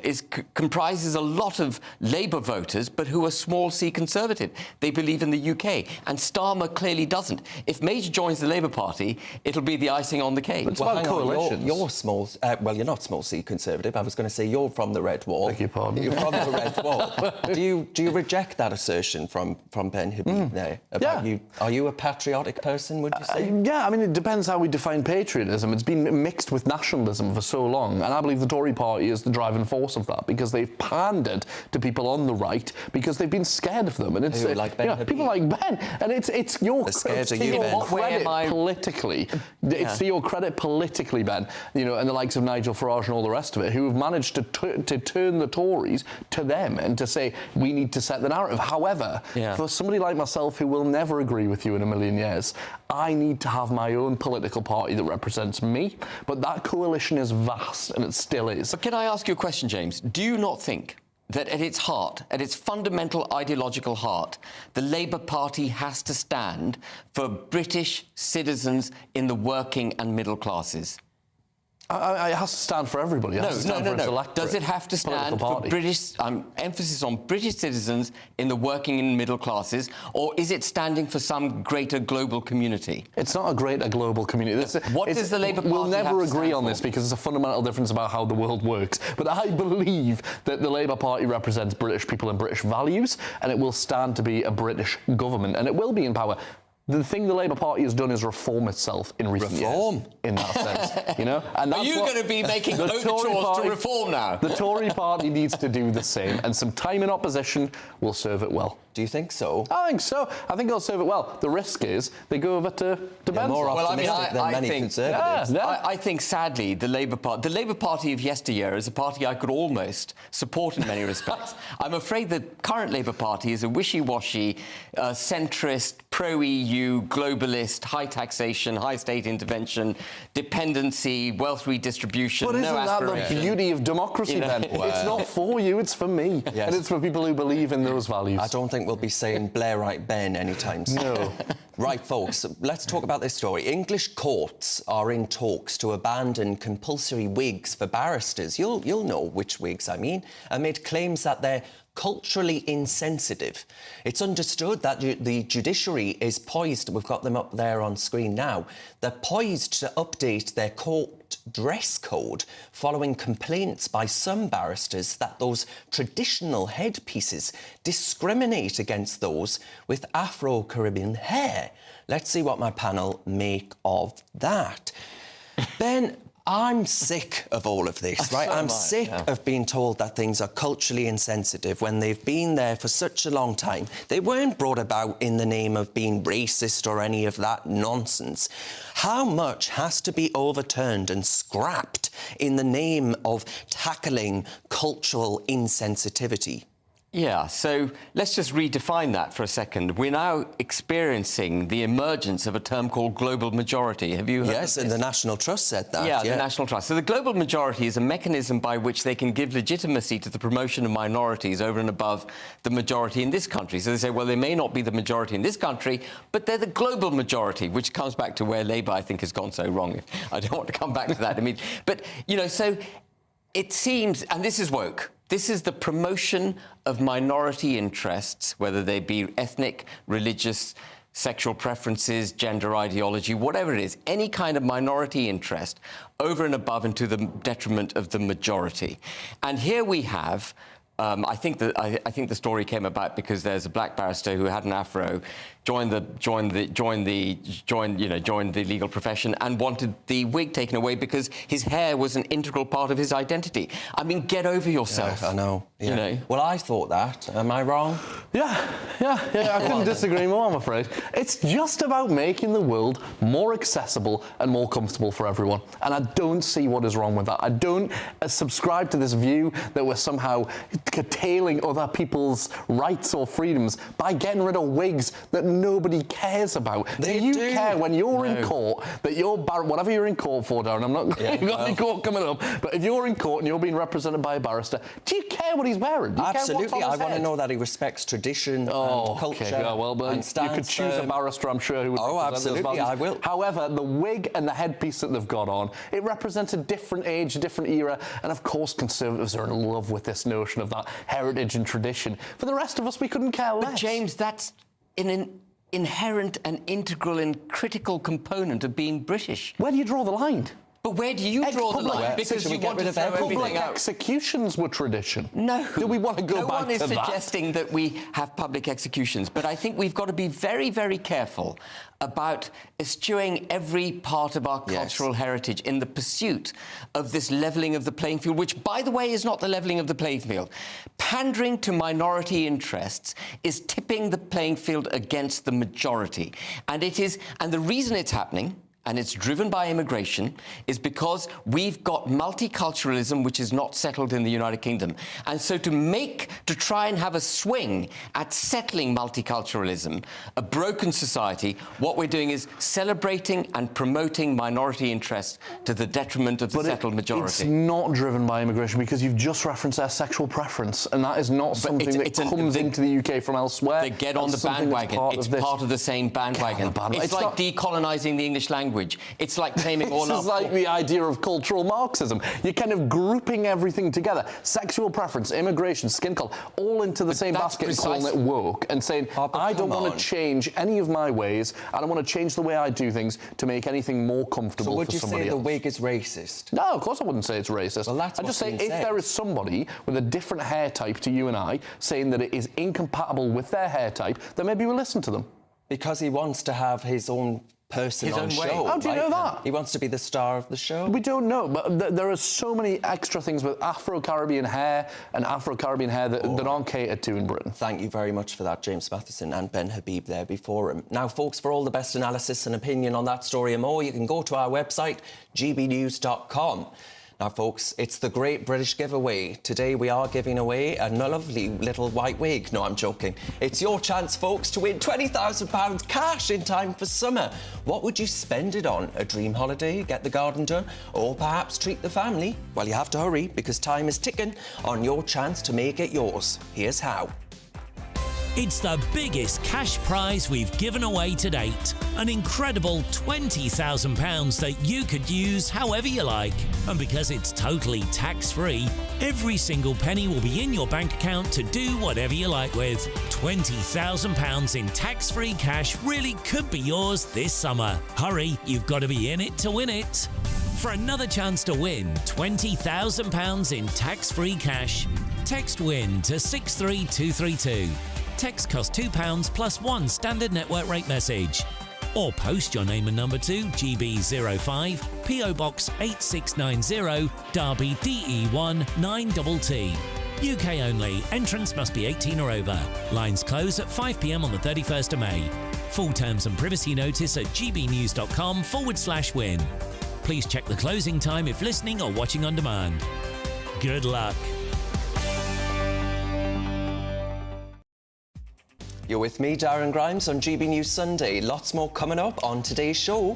comprises a lot of Labour voters, but who are small C Conservative. They believe in the UK, and Starmer clearly doesn't. If Major joins the Labour Party, it'll be the icing on the cake. But well, coalitions. You're small. Well, you're not small C Conservative. I was going to say you're from the Red Wall. Beg your pardon. You're from the Red Wall. Do you reject that assertion from Ben Habib there about you? Are you a patriotic person? Would you say? Yeah, I mean, it depends how we define patriotism. It's been mixed with nationalism for so long, and I believe the Tory party is the driving force of that, because they've pandered to people on the right because they've been scared of them. And it's like Ben Habib. People like Ben, and it's your credit politically. It's to your credit politically, Ben. You know, and the likes of Nigel Farage and all the rest of it, who have managed to turn the Tories to them and to say we need to set the narrative. However, for somebody like myself who will never agree with you in a million years, I need to have my own political party that represents me. But that coalition is vast, and it still is. But can I ask you a question, James? Do you not think that at its heart, at its fundamental ideological heart, the Labour Party has to stand for British citizens in the working and middle classes? It has to stand for everybody. It has to stand for its electorate. Does it have to stand for British, emphasis on British citizens in the working and middle classes, or is it standing for some greater global community? It's not a greater global community. What does the Labour Party We'll never agree on for? this because it's a fundamental difference about how the world works. But I believe that the Labour Party represents British people and British values, and it will stand to be a British government, and it will be in power. The thing the Labour Party has done is reform itself in recent years. In that sense, you know. And are you going to be making overtures to reform now? The Tory party needs to do the same, and some time in opposition will serve it well. Do you think so? I think so. I think it'll serve it well. The risk is they go over to Ben's. More optimistic than many Conservatives. I think, sadly, the Labour Party of yesteryear is a party I could almost support in many respects. I'm afraid the current Labour Party is a wishy-washy, centrist, pro-EU, globalist, high taxation, high state intervention, dependency, wealth redistribution, but isn't that the beauty of democracy, then? It's not for you, it's for me. Yes. And it's for people who believe in those values. I don't think we'll be saying Blairite Ben anytime soon. No. Right, folks, let's talk about this story. English courts are in talks to abandon compulsory wigs for barristers. You'll know which wigs I mean, amid claims that they're culturally insensitive. It's understood that the judiciary is poised, we've got them up there on screen now, they're poised to update their court dress code following complaints by some barristers that those traditional headpieces discriminate against those with Afro-Caribbean hair. Let's see what my panel make of that. Ben, I'm sick of all of this, right? I'm sick of being told that things are culturally insensitive when they've been there for such a long time. They weren't brought about in the name of being racist or any of that nonsense. How much has to be overturned and scrapped in the name of tackling cultural insensitivity? Yeah, so let's just redefine that for a second. We're now experiencing the emergence of a term called global majority. Have you heard Yes, and the National Trust said that. Yeah, the National Trust. So the global majority is a mechanism by which they can give legitimacy to the promotion of minorities over and above the majority in this country. So they say, well, they may not be the majority in this country, but they're the global majority, which comes back to where Labour, I think, has gone so wrong. I don't want to come back to that. I mean, but, you know, so it seems, and this is woke, this is the promotion of minority interests, whether they be ethnic, religious, sexual preferences, gender ideology, whatever it is, any kind of minority interest over and above and to the detriment of the majority. And here we have, I think the story came about because there's a black barrister who had an afro, joined the legal profession and wanted the wig taken away because his hair was an integral part of his identity. I mean, get over yourself. Yeah, I know. Yeah. You know. Well, I thought that. Am I wrong? Yeah. I couldn't disagree more, I'm afraid. It's just about making the world more accessible and more comfortable for everyone. And I don't see what is wrong with that. I don't subscribe to this view that we're somehow curtailing other people's rights or freedoms by getting rid of wigs that nobody cares about. Do you care when you're in court that you're whatever you're in court for, Darren? I'm not got any court coming up, but if you're in court and you're being represented by a barrister, do you care what he's wearing? Do you Absolutely, care what's on his I want to head? know that he respects tradition and culture. Okay. Well, but you could choose a barrister, I'm sure, who would represent those absolutely, values. I will. However, the wig and the headpiece that they've got on, it represents a different age, a different era, and of course Conservatives are in love with this notion of that heritage and tradition. For the rest of us, we couldn't care less. But James, that's an inherent and integral and critical component of being British. Where do you draw the line? But where do you draw the line? Because you want to throw everything public out. Executions were tradition. No. Do we want to go back to that? No one is suggesting that we have public executions, but I think we've got to be very, very careful about eschewing every part of our cultural heritage in the pursuit of this levelling of the playing field, which, by the way, is not the levelling of the playing field. Pandering to minority interests is tipping the playing field against the majority. And the reason it's happening, and it's driven by immigration, is because we've got multiculturalism which is not settled in the United Kingdom. And so to try and have a swing at settling multiculturalism, a broken society, what we're doing is celebrating and promoting minority interests to the detriment of the settled majority. It's not driven by immigration because you've just referenced their sexual preference, and that is not something that comes into the UK from elsewhere. They get on the bandwagon. It's part of the same bandwagon. It's like decolonising the English language. It's like claiming all This is like the idea of cultural Marxism. You're kind of grouping everything together. Sexual preference, immigration, skin colour, all into the same basket and calling it woke and saying, I don't want to change any of my ways. I don't want to change the way I do things to make anything more comfortable for somebody else. So would you say the wig is racist? No, of course I wouldn't say it's racist. Well, that's I just say if there is somebody with a different hair type to you and I saying that it is incompatible with their hair type, then maybe we'll listen to them. Because he wants to have his own person on show. How do you know that? He wants to be the star of the show. We don't know, but there are so many extra things with Afro-Caribbean hair and Afro-Caribbean hair that aren't catered to in Britain. Thank you very much for that, James Matheson, and Ben Habib there before him. Now, folks, for all the best analysis and opinion on that story and more, you can go to our website, gbnews.com. Now, folks, it's the Great British Giveaway. Today, we are giving away a lovely little white wig. No, I'm joking. It's your chance, folks, to win £20,000 cash in time for summer. What would you spend it on? A dream holiday, get the garden done, or perhaps treat the family? Well, you have to hurry because time is ticking on your chance to make it yours. Here's how. It's the biggest cash prize we've given away to date. An incredible £20,000 that you could use however you like. And because it's totally tax-free, every single penny will be in your bank account to do whatever you like with. £20,000 in tax-free cash really could be yours this summer. Hurry, you've got to be in it to win it. For another chance to win £20,000 in tax-free cash, text WIN to 63232. Text costs £2 plus one standard network rate message. Or post your name and number to GB05, PO Box 8690, Derby DE1 9TT. UK only. Entrance must be 18 or over. Lines close at 5 p.m. on the 31st of May. Full terms and privacy notice at gbnews.com/win. Please check the closing time if listening or watching on demand. Good luck. You're with me, Darren Grimes, on GB News Sunday. Lots more coming up on today's show.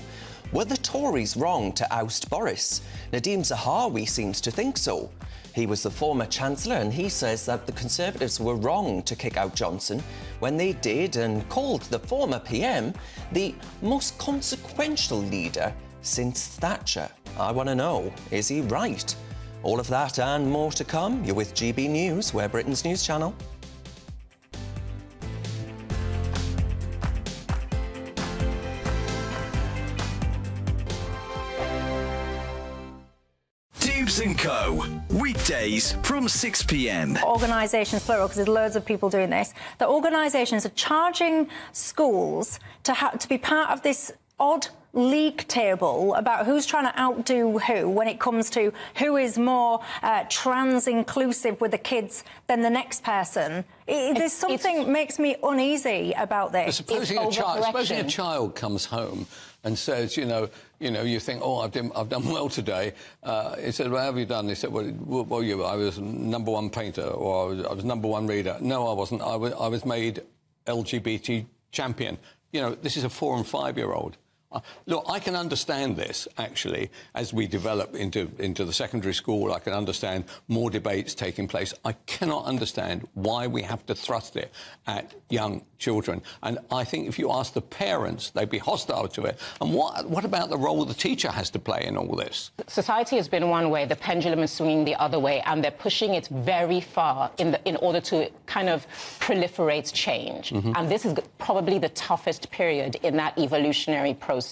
Were the Tories wrong to oust Boris? Nadeem Zahawi seems to think so. He was the former Chancellor and he says that the Conservatives were wrong to kick out Johnson when they did, and called the former PM the most consequential leader since Thatcher. I want to know, is he right? All of that and more to come. You're with GB News, we're Britain's news channel. Dubes & Co. Weekdays from 6 p.m. Organisations, plural, because there's loads of people doing this. The organisations are charging schools to be part of this odd league table about who's trying to outdo who when it comes to who is more trans inclusive with the kids than the next person. There's something makes me uneasy about this. Supposing a child comes home and says, you think, oh, I've done well today. He said, well, how have you done? He said, well, I was #1 painter, or I was #1 reader. No, I wasn't. I was made LGBT champion. This is a 4- and 5-year-old. Look, I can understand this, actually, as we develop into the secondary school. I can understand more debates taking place. I cannot understand why we have to thrust it at young children. And I think if you ask the parents, they'd be hostile to it. And what about the role the teacher has to play in all this? Society has been one way, the pendulum is swinging the other way, and they're pushing it very far in order to kind of proliferate change. And this is probably the toughest period in that evolutionary process,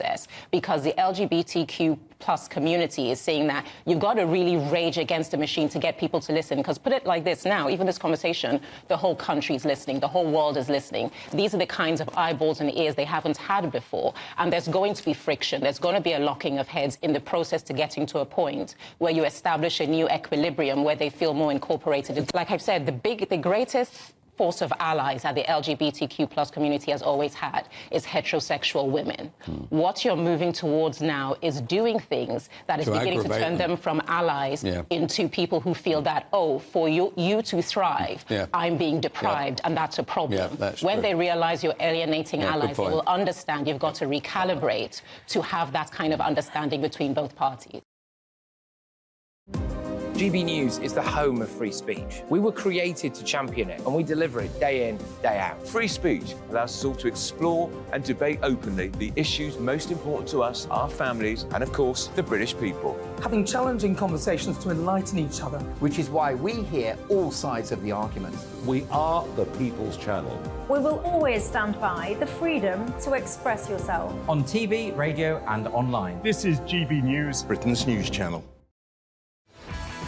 because the LGBTQ plus community is saying that you've got to really rage against the machine to get people to listen. Because put it like this now, even this conversation, the whole country is listening, the whole world is listening. These are the kinds of eyeballs and ears they haven't had before. And there's going to be friction. There's going to be a locking of heads in the process to getting to a point where you establish a new equilibrium where they feel more incorporated. Like I've said, the greatest force of allies that the LGBTQ plus community has always had is heterosexual women. What you're moving towards now is doing things that is beginning to turn them from allies into people who feel that, oh, for you to thrive, I'm being deprived, and that's a problem. When they realise you're alienating allies, they will understand you've got to recalibrate to have that kind of understanding between both parties. GB News is the home of free speech. We were created to champion it, and we deliver it day in, day out. Free speech allows us all to explore and debate openly the issues most important to us, our families, and of course, the British people. Having challenging conversations to enlighten each other. Which is why we hear all sides of the argument. We are the People's Channel. We will always stand by the freedom to express yourself. On TV, radio and online. This is GB News, Britain's news channel.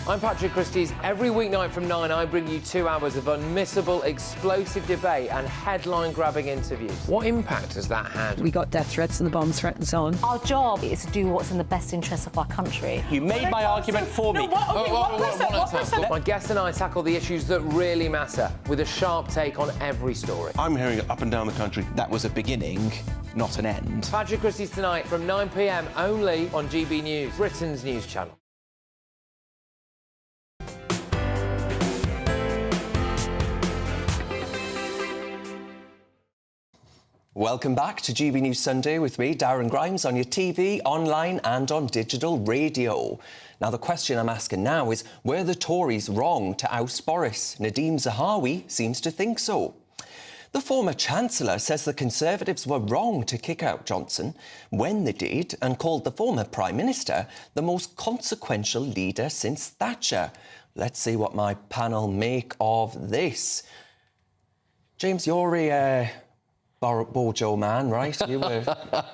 I'm Patrick Christie's. Every weeknight from 9, I bring you 2 hours of unmissable, explosive debate and headline-grabbing interviews. What impact has that had? We got death threats and the bomb threat and so on. Our job is to do what's in the best interest of our country. You made my argument for me. My guest and I tackle the issues that really matter, with a sharp take on every story. I'm hearing it up and down the country. That was a beginning, not an end. Patrick Christie's tonight from 9 p.m. only on GB News, Britain's news channel. Welcome back to GB News Sunday with me, Darren Grimes, on your TV, online and on digital radio. Now, the question I'm asking now is, were the Tories wrong to oust Boris? Nadeem Zahawi seems to think so. The former Chancellor says the Conservatives were wrong to kick out Johnson when they did, and called the former Prime Minister the most consequential leader since Thatcher. Let's see what my panel make of this. James, you're a Bojo man, right? You were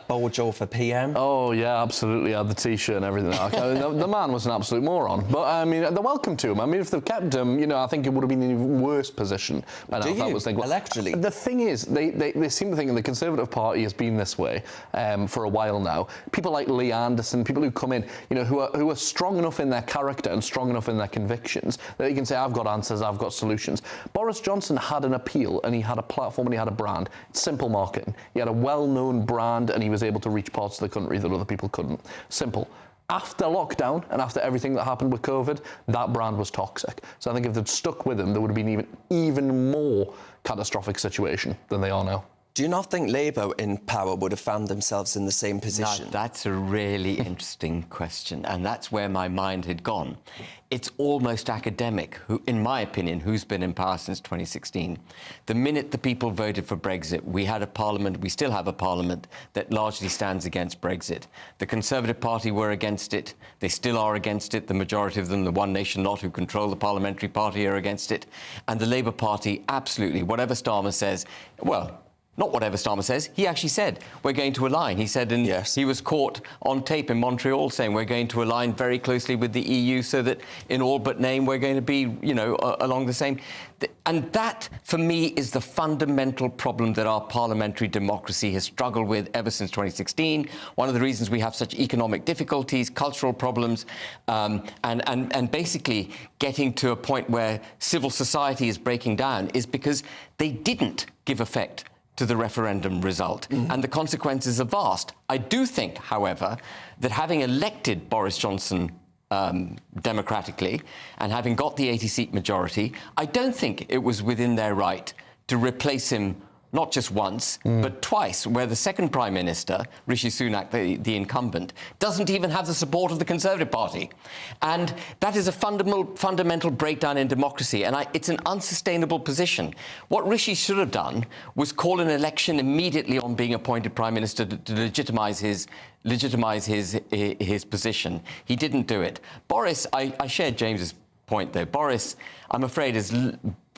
Bojo for PM. Oh, yeah, absolutely. I had the T-shirt and everything. The man was an absolute moron. But, I mean, they're welcome to him. I mean, if they've kept him, you know, I think it would have been in an even worse position. Do you? Electorally? The thing is, they seem to think that the Conservative Party has been this way for a while now. People like Lee Anderson, people who come in, you know, who are strong enough in their character and strong enough in their convictions that they can say, I've got answers, I've got solutions. Boris Johnson had an appeal, and he had a platform, and he had a brand. It's simple marketing. He had a well-known brand, and he was able to reach parts of the country that other people couldn't. Simple. After lockdown and after everything that happened with COVID, that brand was toxic. So I think if they'd stuck with him, there would have been even more catastrophic situation than they are now. Do you not think Labour in power would have found themselves in the same position? No, that's a really interesting question, and that's where my mind had gone. It's almost academic, in my opinion, who's been in power since 2016. The minute the people voted for Brexit, we had a parliament, we still have a parliament, that largely stands against Brexit. The Conservative Party were against it. They still are against it. The majority of them, the One Nation lot who control the parliamentary party, are against it. And the Labour Party, absolutely, whatever Starmer says, well, not whatever Starmer says, he actually said, we're going to align. He said, and yes, he was caught on tape in Montreal saying we're going to align very closely with the EU so that in all but name we're going to be, you know, along the same. And that, for me, is the fundamental problem that our parliamentary democracy has struggled with ever since 2016. One of the reasons we have such economic difficulties, cultural problems, and basically getting to a point where civil society is breaking down is because they didn't give effect to the referendum result, and the consequences are vast. I do think, however, that having elected Boris Johnson democratically and having got the 80-seat majority, I don't think it was within their right to replace him not just once, but twice, where the second Prime Minister, Rishi Sunak, the incumbent, doesn't even have the support of the Conservative Party. And that is a fundamental breakdown in democracy, and it's an unsustainable position. What Rishi should have done was call an election immediately on being appointed Prime Minister to legitimise his position. He didn't do it. Boris, I shared James's point there. Boris, I'm afraid, is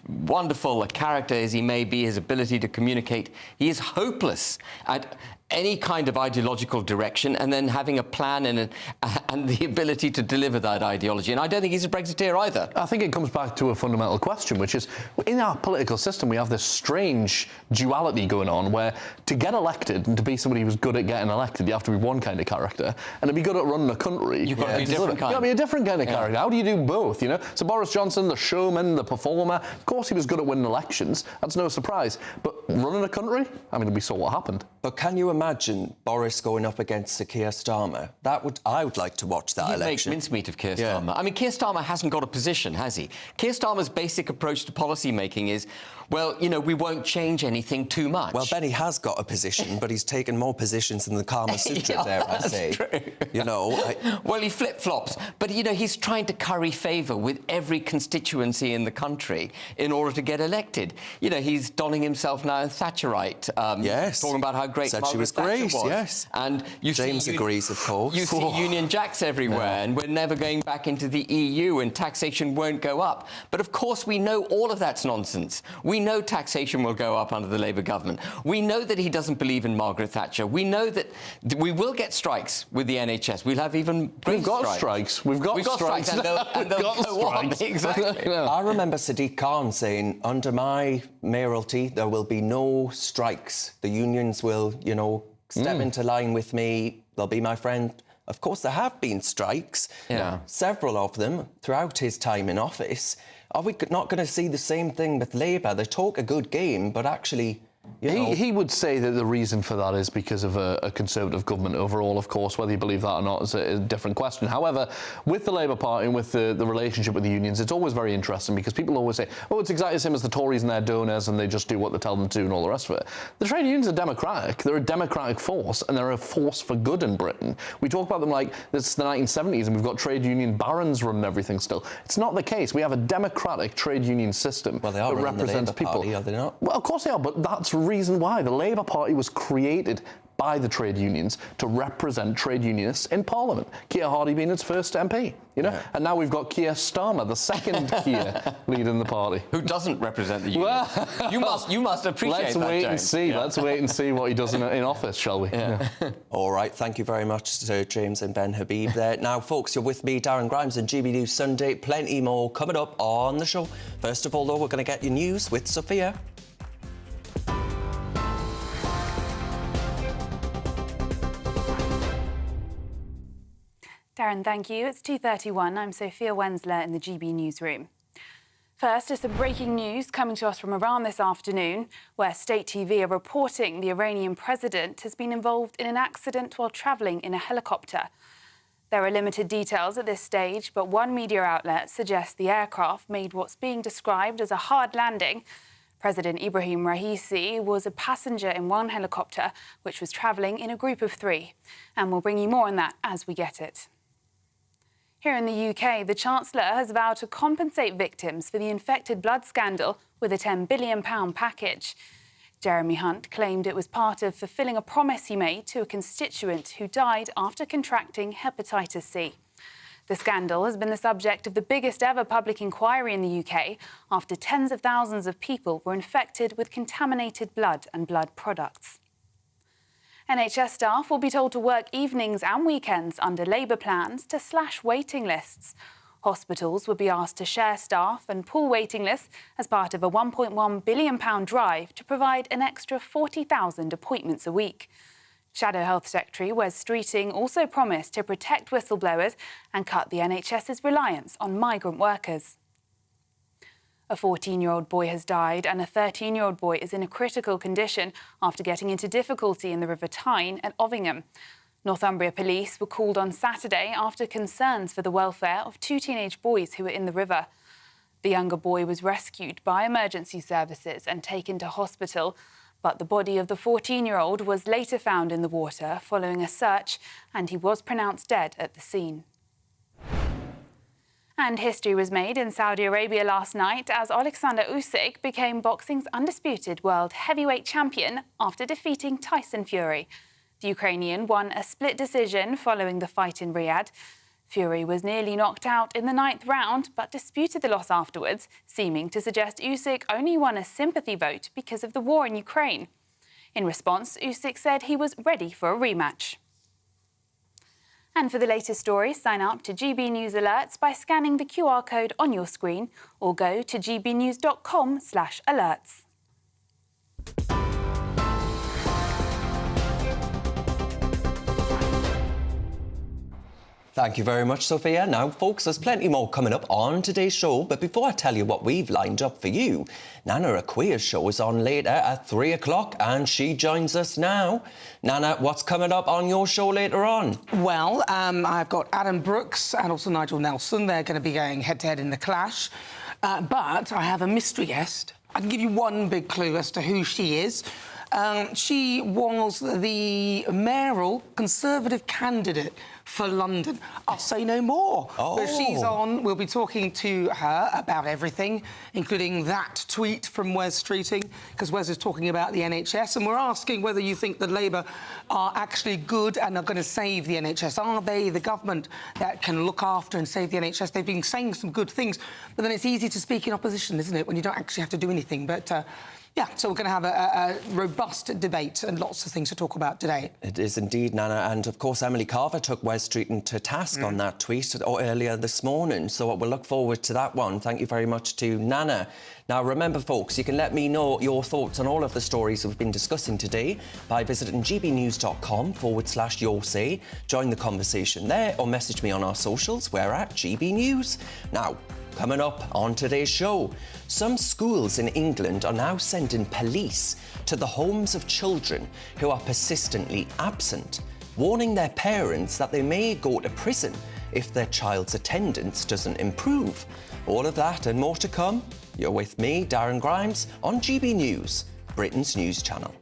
wonderful a character as he may be, his ability to communicate, he is hopeless at any kind of ideological direction, and then having a plan and the ability to deliver that ideology. And I don't think he's a Brexiteer either. I think it comes back to a fundamental question, which is, in our political system, we have this strange duality going on where to get elected and to be somebody who's good at getting elected, you have to be one kind of character, and to be good at running a country, you've got to be a different kind. You've got to be a different kind of character. How do you do both, you know? So Boris Johnson, the showman, the performer, of course he was good at winning elections. That's no surprise. But running a country? I mean, we saw what happened. But can you imagine Boris going up against Sir Keir Starmer? I would like to watch that election. Make mincemeat of Keir Starmer. I mean, Keir Starmer hasn't got a position, has he? Keir Starmer's basic approach to policy making is, well, you know, we won't change anything too much. Well, Benny has got a position, but he's taken more positions than the Kama Sutra, dare I say. True. You know, well, he flip-flops, but, you know, he's trying to curry favour with every constituency in the country in order to get elected. You know, he's donning himself now in Thatcherite. Yes. Talking about how great Said she was Thatcher great, yes. And James agrees, of course. You see Union Jacks everywhere, and we're never going back into the EU, and taxation won't go up. But, of course, we know all of that's nonsense. We know taxation will go up under the Labour government. We know that he doesn't believe in Margaret Thatcher. We know that we will get strikes with the NHS. We'll have even We've got strikes. We've got strikes. And they'll go on. Exactly. I remember Sadiq Khan saying, under my mayoralty, there will be no strikes. The unions will, you know, step into line with me. They'll be my friend. Of course, there have been strikes. Yeah. Several of them throughout his time in office. Are we not going to see the same thing with Labour? They talk a good game, but actually He would say that the reason for that is because of a Conservative government overall, of course. Whether you believe that or not is a different question. However, with the Labour Party and with the relationship with the unions, it's always very interesting because people always say, oh, it's exactly the same as the Tories and their donors and they just do what they tell them to and all the rest of it. The trade unions are democratic. They're a democratic force and they're a force for good in Britain. We talk about them like this is the 1970s and we've got trade union barons running everything still. It's not the case. We have a democratic trade union system that represents people. Party, are they not? Well, of course they are, but that's the reason why. The Labour Party was created by the trade unions to represent trade unionists in Parliament. Keir Hardie being its first MP, and now we've got Keir Starmer, the second Keir leading the party, who doesn't represent the union. Well, you must appreciate let's that. Wait and see. Yeah. Let's wait and see what he does in office, shall we? Yeah. All right. Thank you very much to James and Ben Habib there. Now, folks, you're with me, Darren Grimes, and GB News Sunday. Plenty more coming up on the show. First of all, though, we're going to get your news with Sophia. Darren, thank you. It's 2:31. I'm Sophia Wensler in the GB newsroom. First is some breaking news coming to us from Iran this afternoon, where state TV are reporting the Iranian president has been involved in an accident while travelling in a helicopter. There are limited details at this stage, but one media outlet suggests the aircraft made what's being described as a hard landing. President Ibrahim Raisi was a passenger in one helicopter, which was travelling in a group of 3. And we'll bring you more on that as we get it. Here in the UK, the Chancellor has vowed to compensate victims for the infected blood scandal with a £10 billion package. Jeremy Hunt claimed it was part of fulfilling a promise he made to a constituent who died after contracting hepatitis C. The scandal has been the subject of the biggest ever public inquiry in the UK after tens of thousands of people were infected with contaminated blood and blood products. NHS staff will be told to work evenings and weekends under Labour plans to slash waiting lists. Hospitals will be asked to share staff and pool waiting lists as part of a £1.1 billion drive to provide an extra 40,000 appointments a week. Shadow Health Secretary Wes Streeting also promised to protect whistleblowers and cut the NHS's reliance on migrant workers. A 14-year-old boy has died and a 13-year-old boy is in a critical condition after getting into difficulty in the River Tyne at Ovingham. Northumbria police were called on Saturday after concerns for the welfare of 2 teenage boys who were in the river. The younger boy was rescued by emergency services and taken to hospital, but the body of the 14-year-old was later found in the water following a search, and he was pronounced dead at the scene. And history was made in Saudi Arabia last night as Alexander Usyk became boxing's undisputed world heavyweight champion after defeating Tyson Fury. The Ukrainian won a split decision following the fight in Riyadh. Fury was nearly knocked out in the 9th round, but disputed the loss afterwards, seeming to suggest Usyk only won a sympathy vote because of the war in Ukraine. In response, Usyk said he was ready for a rematch. And for the latest stories, sign up to GB News Alerts by scanning the QR code on your screen or go to gbnews.com/alerts. Thank you very much, Sophia. Now, folks, there's plenty more coming up on today's show, but before I tell you what we've lined up for you, Nana Aqua's show is on later at 3 o'clock, and she joins us now. Nana, what's coming up on your show later on? Well, I've got Adam Brooks and also Nigel Nelson. They're going to be going head-to-head in the clash. But I have a mystery guest. I can give you one big clue as to who she is. She was the mayoral Conservative candidate for London. I'll say no more. But she's on. We'll be talking to her about everything, including that tweet from Wes Streeting, because Wes is talking about the NHS, and we're asking whether you think that Labour are actually good and are going to save the NHS. Are they the government that can look after and save the NHS? They've been saying some good things, but then it's easy to speak in opposition, isn't it, when you don't actually have to do anything? But yeah, so we're going to have a robust debate and lots of things to talk about today. It is indeed, Nana. And, of course, Emily Carver took Wes Streeting to task on that tweet earlier this morning. So we'll look forward to that one. Thank you very much to Nana. Now, remember, folks, you can let me know your thoughts on all of the stories we've been discussing today by visiting gbnews.com/yoursay. Join the conversation there or message me on our socials. We're at GB News. Now, Coming up on today's show, some schools in England are now sending police to the homes of children who are persistently absent, warning their parents that they may go to prison if their child's attendance doesn't improve. All of that and more to come. You're with me, Darren Grimes, on GB News, Britain's news channel.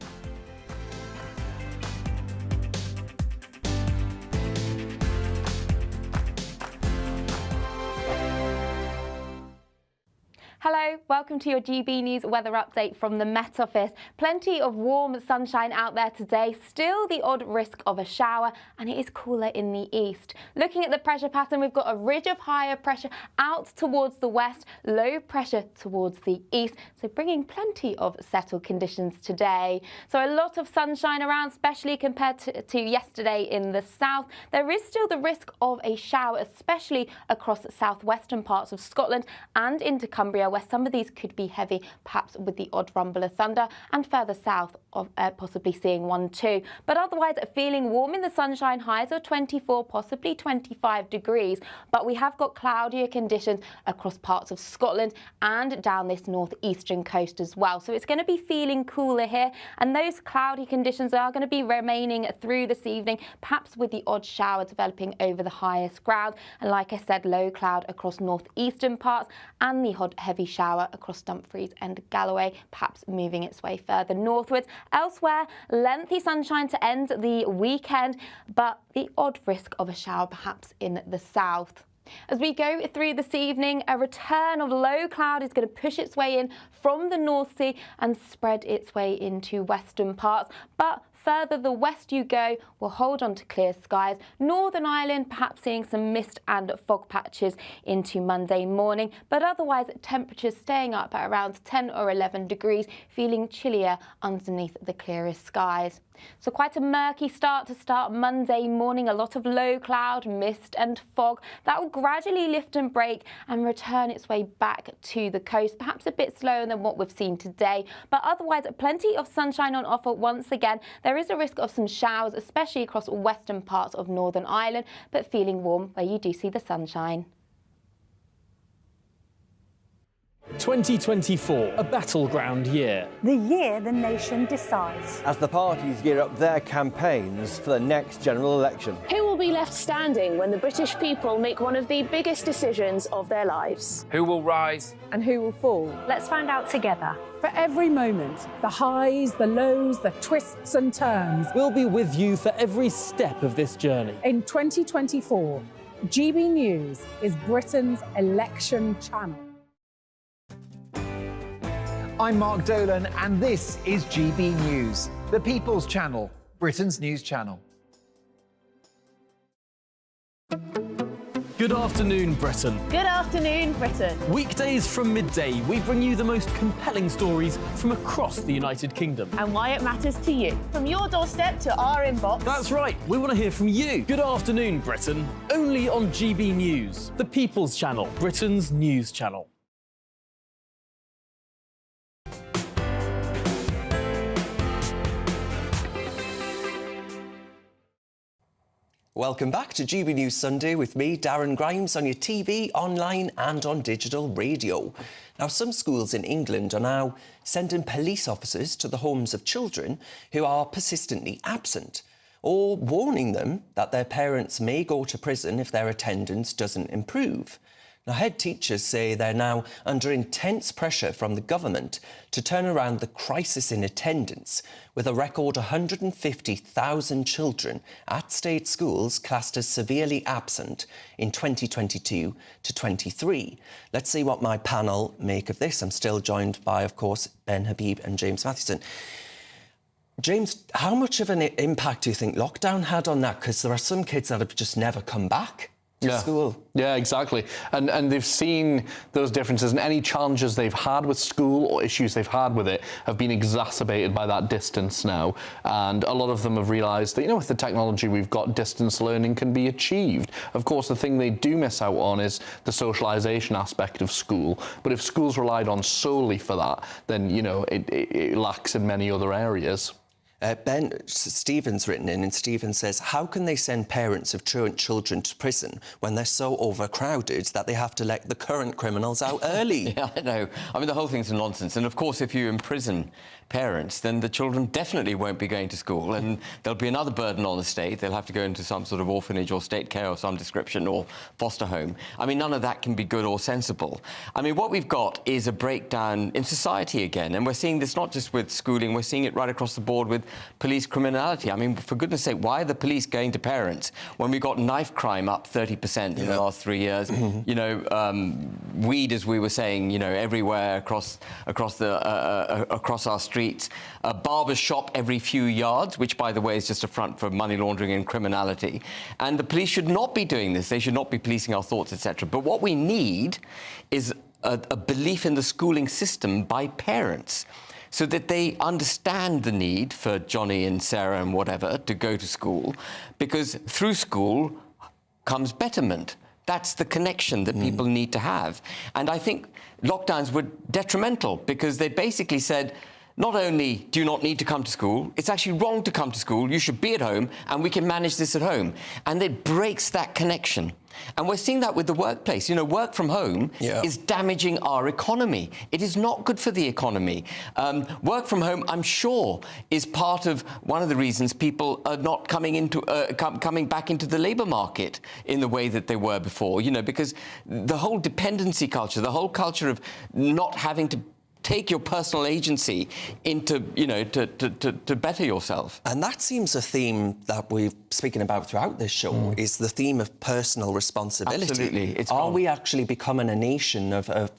Hello, welcome to your GB News weather update from the Met Office. Plenty of warm sunshine out there today, still the odd risk of a shower, and it is cooler in the east. Looking at the pressure pattern, we've got a ridge of higher pressure out towards the west, low pressure towards the east, so bringing plenty of settled conditions today. So a lot of sunshine around, especially compared to yesterday in the south. There is still the risk of a shower, especially across southwestern parts of Scotland and into Cumbria, where some of these could be heavy, perhaps with the odd rumble of thunder, and further south of possibly seeing one too. But otherwise feeling warm in the sunshine, highs of 24, possibly 25 degrees. But we have got cloudier conditions across parts of Scotland and down this northeastern coast as well. So it's going to be feeling cooler here, and those cloudy conditions are going to be remaining through this evening, perhaps with the odd shower developing over the highest ground. And like I said, low cloud across northeastern parts and the heavy shower across Dumfries and Galloway, perhaps moving its way further northwards. Elsewhere, lengthy sunshine to end the weekend, but the odd risk of a shower perhaps in the south. As we go through this evening, a return of low cloud is going to push its way in from the North Sea and spread its way into western parts. But further the west you go, we'll hold on to clear skies. Northern Ireland perhaps seeing some mist and fog patches into Monday morning, but otherwise temperatures staying up at around 10 or 11 degrees, feeling chillier underneath the clearest skies. So quite a murky start to start Monday morning, a lot of low cloud, mist and fog. That will gradually lift and break and return its way back to the coast, perhaps a bit slower than what we've seen today, but otherwise plenty of sunshine on offer once again. There is a risk of some showers, especially across western parts of Northern Ireland, but feeling warm where you do see the sunshine. 2024, a battleground year. The year the nation decides. As the parties gear up their campaigns for the next general election. Who will be left standing when the British people make one of the biggest decisions of their lives? Who will rise? And who will fall? Let's find out together. For every moment, the highs, the lows, the twists and turns. We'll be with you for every step of this journey. In 2024, GB News is Britain's election channel. I'm Mark Dolan, and this is GB News, the People's Channel, Britain's news channel. Good afternoon, Britain. Good afternoon, Britain. Weekdays from midday, we bring you the most compelling stories from across the United Kingdom. And why it matters to you. From your doorstep to our inbox. That's right, we want to hear from you. Good afternoon, Britain. Only on GB News, the People's Channel, Britain's news channel. Welcome back to GB News Sunday with me, Darren Grimes, on your TV, online and on digital radio. Now, some schools in England are now sending police officers to the homes of children who are persistently absent, or warning them that their parents may go to prison if their attendance doesn't improve. Now, head teachers say they're now under intense pressure from the government to turn around the crisis in attendance, with a record 150,000 children at state schools classed as severely absent in 2022 to 23. Let's see what my panel make of this. I'm still joined by, of course, Ben Habib and James Mathewson. James, how much of an impact do you think lockdown had on that? Because there are some kids that have just never come back to school. Yeah, exactly. And they've seen those differences, and any challenges they've had with school or issues they've had with it have been exacerbated by that distance now. And a lot of them have realised that, you know, with the technology we've got, distance learning can be achieved. Of course, the thing they do miss out on is the socialisation aspect of school. But if schools relied on solely for that, then, you know, it lacks in many other areas. Stephen's written in, and Stephen says, how can they send parents of truant children to prison when they're so overcrowded that they have to let the current criminals out early? Yeah, I know. I mean, the whole thing's nonsense. And, of course, if you imprison parents, then the children definitely won't be going to school, and there'll be another burden on the state. They'll have to go into some sort of orphanage or state care of some description or foster home. I mean, none of that can be good or sensible. I mean, what we've got is a breakdown in society again, and we're seeing this not just with schooling, we're seeing it right across the board with police criminality. I mean, for goodness sake, why are the police going to parents when we've got knife crime up 30% in the last 3 years? You know, weed, as we were saying, you know, everywhere across our streets. A barber's shop every few yards, which, by the way, is just a front for money laundering and criminality. And the police should not be doing this. They should not be policing our thoughts, etc. But what we need is a belief in the schooling system by parents, so that they understand the need for Johnny and Sarah and whatever to go to school, because through school comes betterment. That's the connection that people need to have. And I think lockdowns were detrimental, because they basically said, not only do you not need to come to school, it's actually wrong to come to school, you should be at home, and we can manage this at home. And it breaks that connection. And we're seeing that with the workplace. You know, work from home is damaging our economy. It is not good for the economy. Work from home, I'm sure, is part of one of the reasons people are not coming back into the labour market in the way that they were before. You know, because the whole dependency culture, the whole culture of not having to take your personal agency into, you know, to better yourself. And that seems a theme that we're speaking about throughout this show, is the theme of personal responsibility. Absolutely. Are we actually becoming a nation of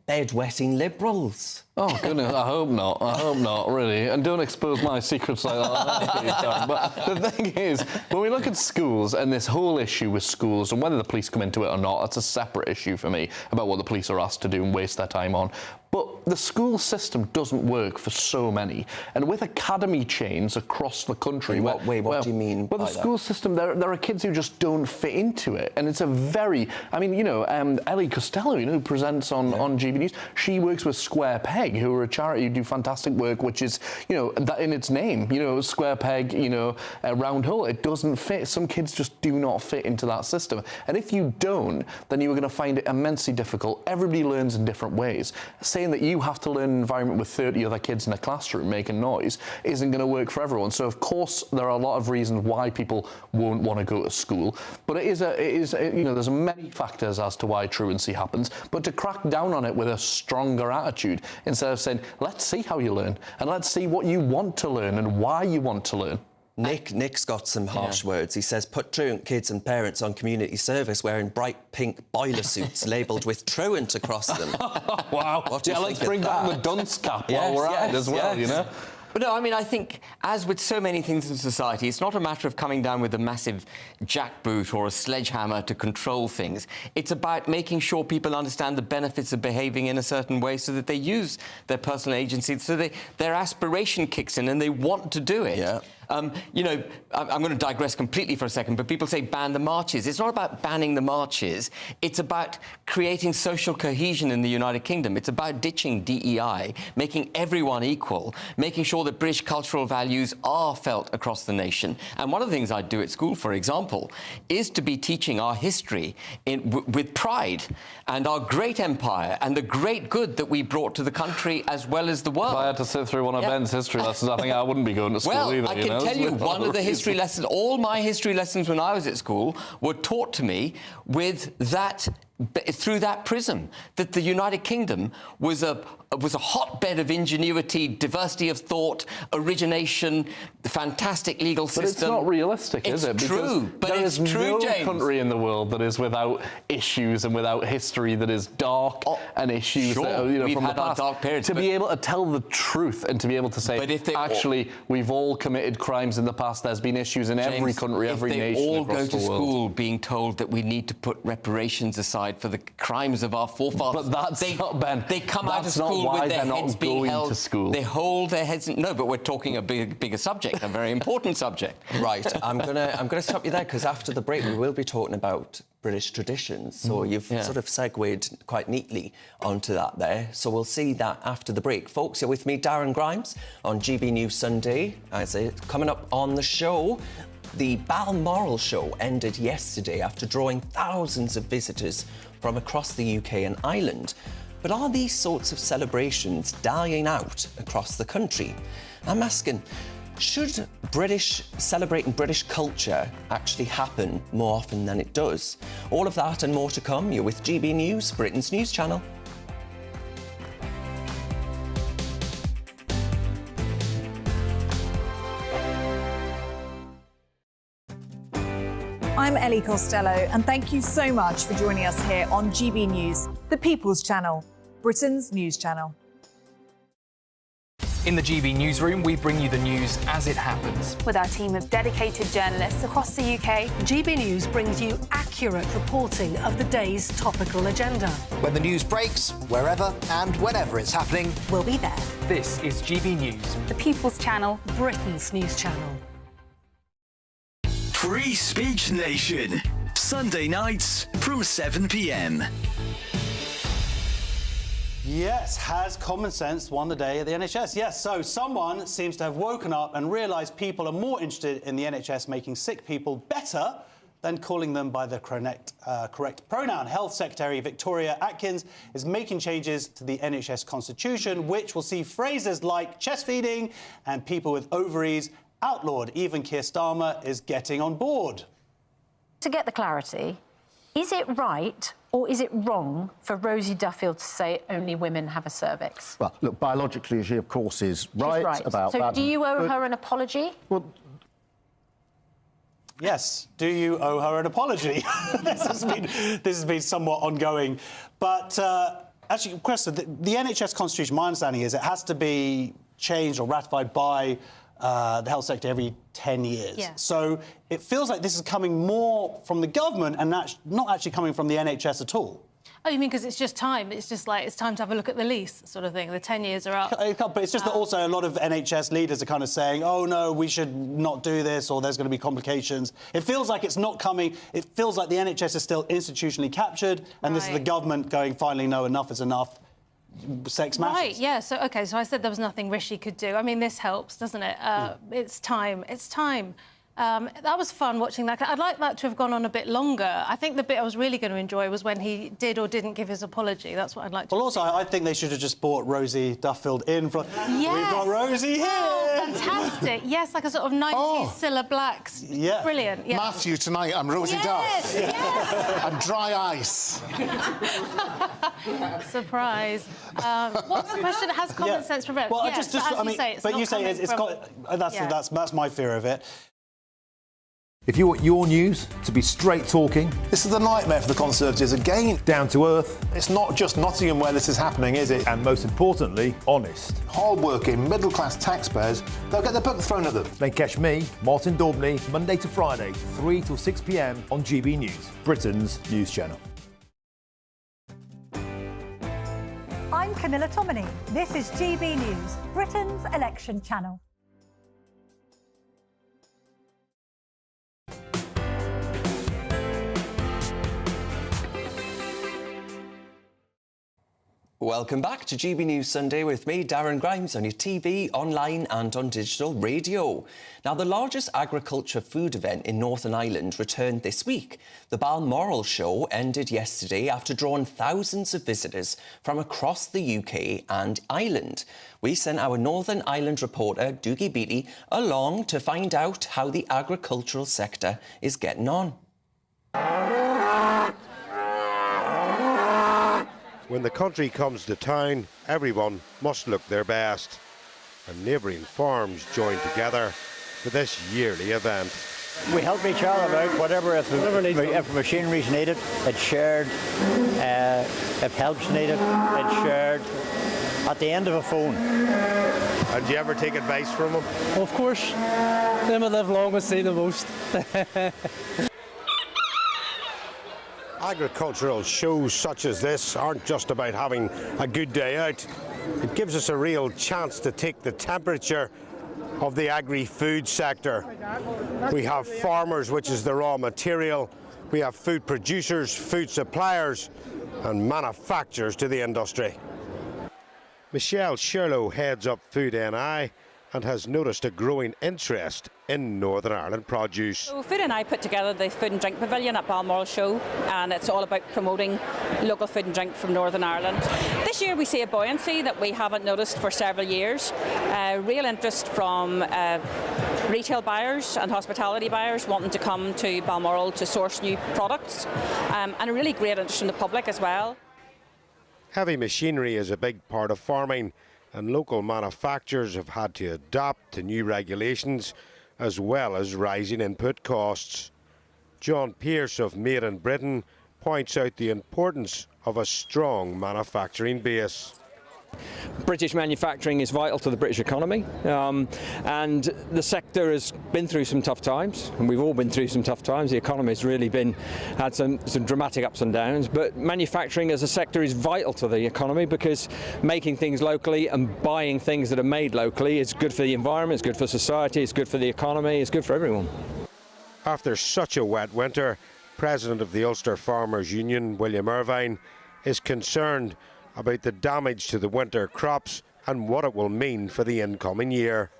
bedwetting liberals? Oh, goodness, I hope not. I hope not, really. And don't expose my secrets like that. But the thing is, when we look at schools and this whole issue with schools and whether the police come into it or not, that's a separate issue for me about what the police are asked to do and waste their time on. But the school system doesn't work for so many. And with academy chains across the country... In what way? What do you mean by the that? School system, there are kids who just don't fit into it. And it's a very... I mean, you know, Ellie Costello, you know, who presents on GBNews, she works with Square Peg, who are a charity who do fantastic work, which is, you know, that in its name, you know, Square Peg, you know, round hole. It doesn't fit. Some kids just do not fit into that system. And if you don't, then you are going to find it immensely difficult. Everybody learns in different ways. Saying that you have to learn an environment with 30 other kids in a classroom making noise isn't going to work for everyone. So, of course, there are a lot of reasons why people won't want to go to school. But it is you know, there's many factors as to why truancy happens. But to crack down on it with a stronger attitude, instead of saying, let's see how you learn, and let's see what you want to learn and why you want to learn. Nick's got some harsh words. He says, put truant kids and parents on community service wearing bright pink boiler suits labelled with truant across them. Wow. Let's bring back the dunce cap while we're at it as well, you know? But no, I mean, I think, as with so many things in society, it's not a matter of coming down with a massive jackboot or a sledgehammer to control things. It's about making sure people understand the benefits of behaving in a certain way so that they use their personal agency, so their aspiration kicks in and they want to do it. Yeah. You know, I'm going to digress completely for a second, but people say ban the marches. It's not about banning the marches. It's about creating social cohesion in the United Kingdom. It's about ditching DEI, making everyone equal, making sure that British cultural values are felt across the nation. And one of the things I do at school, for example, is to be teaching our history with pride and our great empire and the great good that we brought to the country as well as the world. If I had to sit through one of Ben's history lessons, I think I wouldn't be going to school either. I can tell you, one of the history lessons, all my history lessons when I was at school were taught to me with that, through that prism, that the United Kingdom was a hotbed of ingenuity, diversity of thought, origination, the fantastic legal system. But it's not realistic, is it? It's true, but it's true, James. There is no country in the world that is without issues and without history that is dark and issues that are, you know, we've from had the past. Our dark periods, to be able to tell the truth and to be able to say, actually, we've all committed crimes in the past. There's been issues in every country, every nation across the world. If they all go to school being told that we need to put reparations aside for the crimes of our forefathers. But that's not, Ben. They come out of school with their heads being held. To school. They hold their heads. No, but we're talking a bigger subject. subject, a very important subject. Right, I'm gonna stop you there, because after the break we will be talking about British traditions. So you've sort of segued quite neatly onto that there. So we'll see that after the break. Folks, you're with me, Darren Grimes, on GB News Sunday. Coming up on the show, the Balmoral show ended yesterday after drawing thousands of visitors from across the UK and Ireland. But are these sorts of celebrations dying out across the country? I'm asking, should celebrating British culture actually happen more often than it does? All of that and more to come. You're with GB News, Britain's news channel. I'm Ellie Costello, and thank you so much for joining us here on GB News, the People's Channel, Britain's news channel. In the GB newsroom, we bring you the news as it happens. With our team of dedicated journalists across the UK, GB News brings you accurate reporting of the day's topical agenda. When the news breaks, wherever and whenever it's happening, we'll be there. This is GB News, the People's Channel, Britain's news channel. Free Speech Nation, Sunday nights from 7 p.m. Yes, has common sense won the day at the NHS? Yes, so someone seems to have woken up and realised people are more interested in the NHS making sick people better than calling them by the correct pronoun. Health Secretary Victoria Atkins is making changes to the NHS constitution, which will see phrases like chest feeding and people with ovaries outlawed. Even Keir Starmer is getting on board. To get the clarity, is it right or is it wrong for Rosie Duffield to say only women have a cervix? Well, look, biologically, she, of course, is right about that. So do you owe her an apology? Well, yes. Do you owe her an apology? This has been somewhat ongoing. But actually, Cressida, the NHS constitution, my understanding is it has to be changed or ratified by the Health Secretary every 10 years. Yeah. So it feels like this is coming more from the government and not actually coming from the NHS at all. Oh, you mean because it's just time? It's just like, it's time to have a look at the lease sort of thing. The 10 years are up. But it's just that also a lot of NHS leaders are kind of saying, oh, no, we should not do this, or there's going to be complications. It feels like it's not coming. It feels like the NHS is still institutionally captured, and this is the government going, finally, no, enough is enough. Sex matters. Right, yeah. So, OK, so I said there was nothing Rishi could do. I mean, this helps, doesn't it? It's time. It's time. That was fun watching that. I'd like that to have gone on a bit longer. I think the bit I was really going to enjoy was when he did or didn't give his apology. That's what I'd like to Well, also, I think they should have just brought Rosie Duffield in. We've got Rosie here! Oh, fantastic. Yes, like a sort of 90s Cilla Black. Yeah. Brilliant. Yeah. Matthew, tonight, I'm Rosie Duff. Yes. I'm dry ice. Surprise. What's the question? Has common sense prevailed? Well, yes, but you say it's got... That's my fear of it. If you want your news to be straight talking... This is a nightmare for the Conservatives again. Down to earth. It's not just Nottingham where this is happening, is it? And most importantly, honest. Hard-working, middle-class taxpayers, they'll get their book thrown at them. Then catch me, Martin Daubney, Monday to Friday, 3 till 6 p.m. on GB News, Britain's news channel. I'm Camilla Tominey. This is GB News, Britain's election channel. Welcome back to GB News Sunday with me, Darren Grimes, on your TV, online and on digital radio. Now, the largest agriculture food event in Northern Ireland returned this week. The Balmoral show ended yesterday after drawing thousands of visitors from across the UK and Ireland. We sent our Northern Ireland reporter, Dougie Beattie, along to find out how the agricultural sector is getting on. When the country comes to town, everyone must look their best. And neighbouring farms join together for this yearly event. We help each other out, whatever, if machinery's needed, it's shared. If help's needed, it's shared. At the end of a phone. And do you ever take advice from them? Of course. Them that live longest see the most. Agricultural shows such as this aren't just about having a good day out. It gives us a real chance to take the temperature of the agri-food sector. We have farmers, which is the raw material. We have food producers, food suppliers and manufacturers to the industry. Michelle Sherlow heads up Food NI and has noticed a growing interest in Northern Ireland produce. So Food NI put together the Food and Drink Pavilion at Balmoral Show, and it's all about promoting local food and drink from Northern Ireland. This year we see a buoyancy that we haven't noticed for several years. Real interest from retail buyers and hospitality buyers wanting to come to Balmoral to source new products, and a really great interest from the public as well. Heavy machinery is a big part of farming, and local manufacturers have had to adapt to new regulations as well as rising input costs. John Pearce of Made in Britain points out the importance of a strong manufacturing base. British manufacturing is vital to the British economy, and the sector has been through some tough times, and we've all been through some tough times. The economy has really had some dramatic ups and downs, but manufacturing as a sector is vital to the economy because making things locally and buying things that are made locally is good for the environment, it's good for society, it's good for the economy, it's good for everyone. After such a wet winter, President of the Ulster Farmers Union, William Irvine, is concerned about the damage to the winter crops and what it will mean for the incoming year.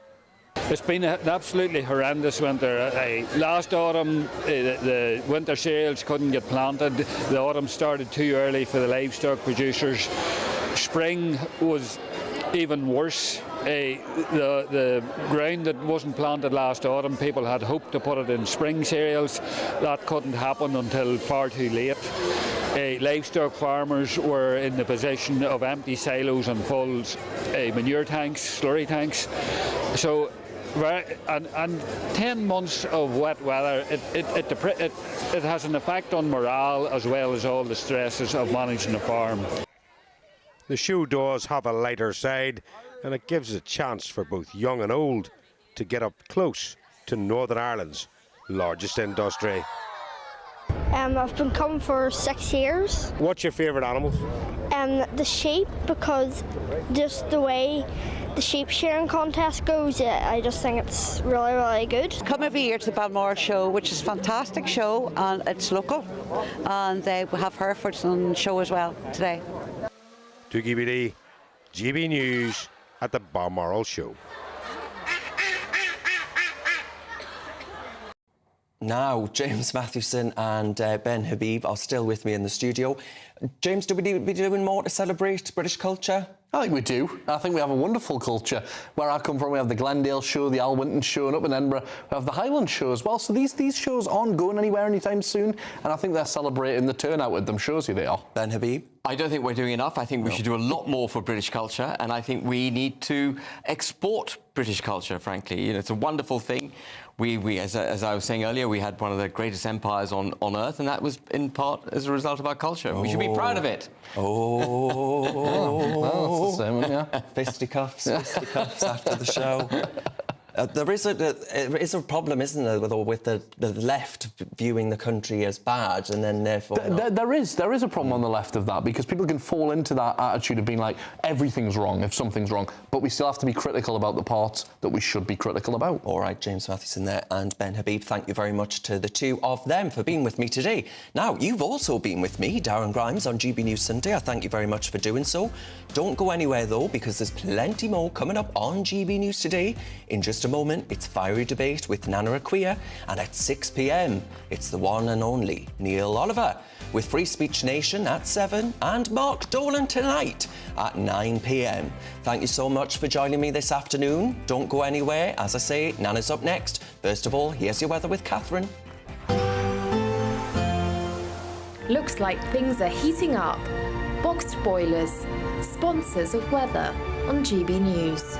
It's been an absolutely horrendous winter. Last autumn, the winter cereals couldn't get planted. The autumn started too early for the livestock producers. Spring was even worse. The ground that wasn't planted last autumn, people had hoped to put it in spring cereals. That couldn't happen until far too late. Livestock farmers were in the position of empty silos and full manure tanks, slurry tanks. So, and 10 months of wet weather, it has an effect on morale as well as all the stresses of managing a farm. The show does have a lighter side, and it gives a chance for both young and old to get up close to Northern Ireland's largest industry. I've been coming for 6 years. What's your favourite animals? The sheep, because just the way the sheep shearing contest goes, I just think it's really, really good. Come every year to the Balmoral Show, which is a fantastic show, and it's local. And we have Herefords on show as well today. To GBD, GB News at the Balmoral Show. Now, James Mathewson and Ben Habib are still with me in the studio. James, do we need to be doing more to celebrate British culture? I think we do. I think we have a wonderful culture. Where I come from, we have the Glendale Show, the Alwynton Show, and up in Edinburgh, we have the Highland Show as well. So these shows aren't going anywhere anytime soon, and I think they're celebrating the turnout with them. Shows you they are. Ben Habib? I don't think we're doing enough. I think we should do a lot more for British culture, and I think we need to export British culture, frankly. You know, it's a wonderful thing. We as I was saying earlier, we had one of the greatest empires on earth, and that was in part as a result of our culture. We should be proud of it. Oh, well, that's the same, yeah. Fisticuffs after the show. There is a problem, isn't there, with the left viewing the country as bad, and then therefore there is a problem on the left of that, because people can fall into that attitude of being like everything's wrong if something's wrong, but we still have to be critical about the parts that we should be critical about. All right, James Mathewson there and Ben Habib, thank you very much to the two of them for being with me today. Now, you've also been with me, Darren Grimes, on GB News Sunday. I thank you very much for doing so. Don't go anywhere though, because there's plenty more coming up on GB News today. In just a moment, it's Fiery Debate with Nana Akua, and at 6 p.m, it's the one and only Neil Oliver with Free Speech Nation at 7 and Mark Dolan tonight at 9 p.m. Thank you so much for joining me this afternoon. Don't go anywhere. As I say, Nana's up next. First of all, here's your weather with Catherine. Looks like things are heating up. Boxed boilers, sponsors of weather on GB News.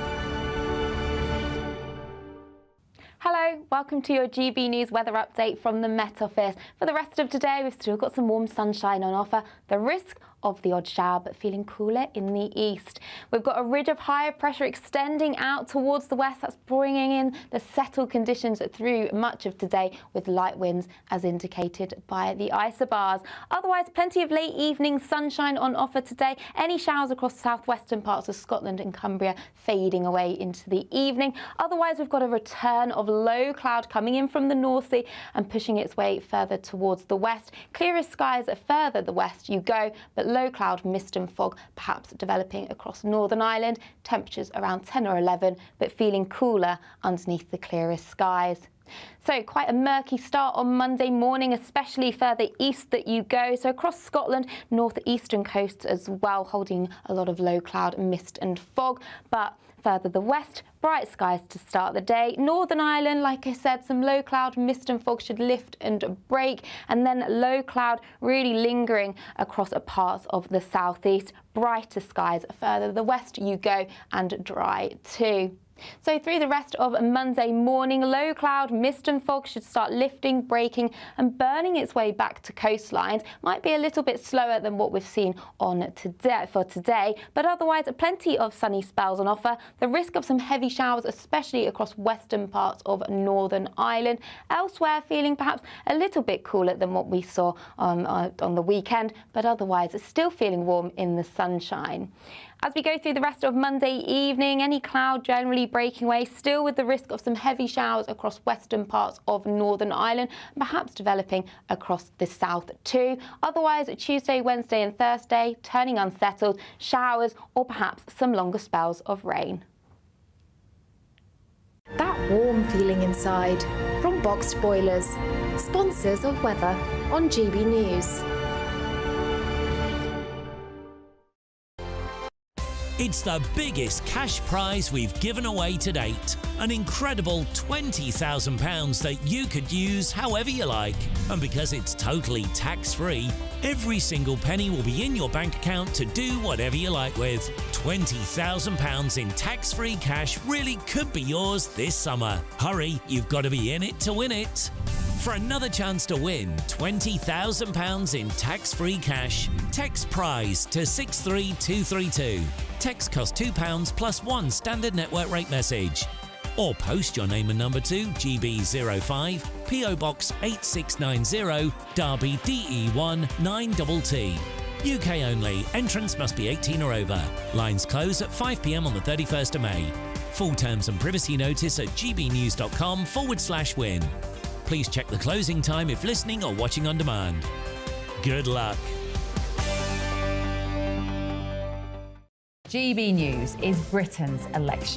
Hello, welcome welcome to your GB News weather update from the Met Office. For the rest of today, we've still got some warm sunshine on offer. The risk of the odd shower, but feeling cooler in the east. We've got a ridge of higher pressure extending out towards the west. That's bringing in the settled conditions through much of today with light winds as indicated by the isobars. Otherwise, plenty of late evening sunshine on offer today. Any showers across southwestern parts of Scotland and Cumbria fading away into the evening. Otherwise, we've got a return of low cloud coming in from the North Sea and pushing its way further towards the west. Clearest skies further the west you go, but low cloud, mist and fog perhaps developing across Northern Ireland. Temperatures around 10 or 11, but feeling cooler underneath the clearest skies. So quite a murky start on Monday morning, especially further east that you go. So across Scotland, northeastern coasts as well, holding a lot of low cloud, mist and fog. But further the west, bright skies to start the day. Northern Ireland, like I said, some low cloud, mist and fog should lift and break. And then low cloud really lingering across parts of the southeast. Brighter skies further the west you go and dry too. So through the rest of Monday morning, low cloud, mist and fog should start lifting, breaking and burning its way back to coastlines. Might be a little bit slower than what we've seen on today, but otherwise plenty of sunny spells on offer. The risk of some heavy showers, especially across western parts of Northern Ireland. Elsewhere, feeling perhaps a little bit cooler than what we saw on the weekend, but otherwise still feeling warm in the sunshine. As we go through the rest of Monday evening, any cloud generally breaking away, still with the risk of some heavy showers across western parts of Northern Ireland, perhaps developing across the south too. Otherwise, Tuesday, Wednesday and Thursday, turning unsettled, showers or perhaps some longer spells of rain. That warm feeling inside from Boxed Boilers, sponsors of weather on GB News. It's the biggest cash prize we've given away to date. An incredible £20,000 that you could use however you like. And because it's totally tax-free, every single penny will be in your bank account to do whatever you like with. £20,000 in tax-free cash really could be yours this summer. Hurry, you've got to be in it to win it. For another chance to win £20,000 in tax-free cash, text PRIZE to 63232. Text costs £2 plus one standard network rate message. Or post your name and number to GB05, PO Box 8690, Derby DE1 9TT. UK only. Entrance must be 18 or over. Lines close at 5 p.m. on the 31st of May. Full terms and privacy notice at gbnews.com/win. Please check the closing time if listening or watching on demand. Good luck. GB News is Britain's election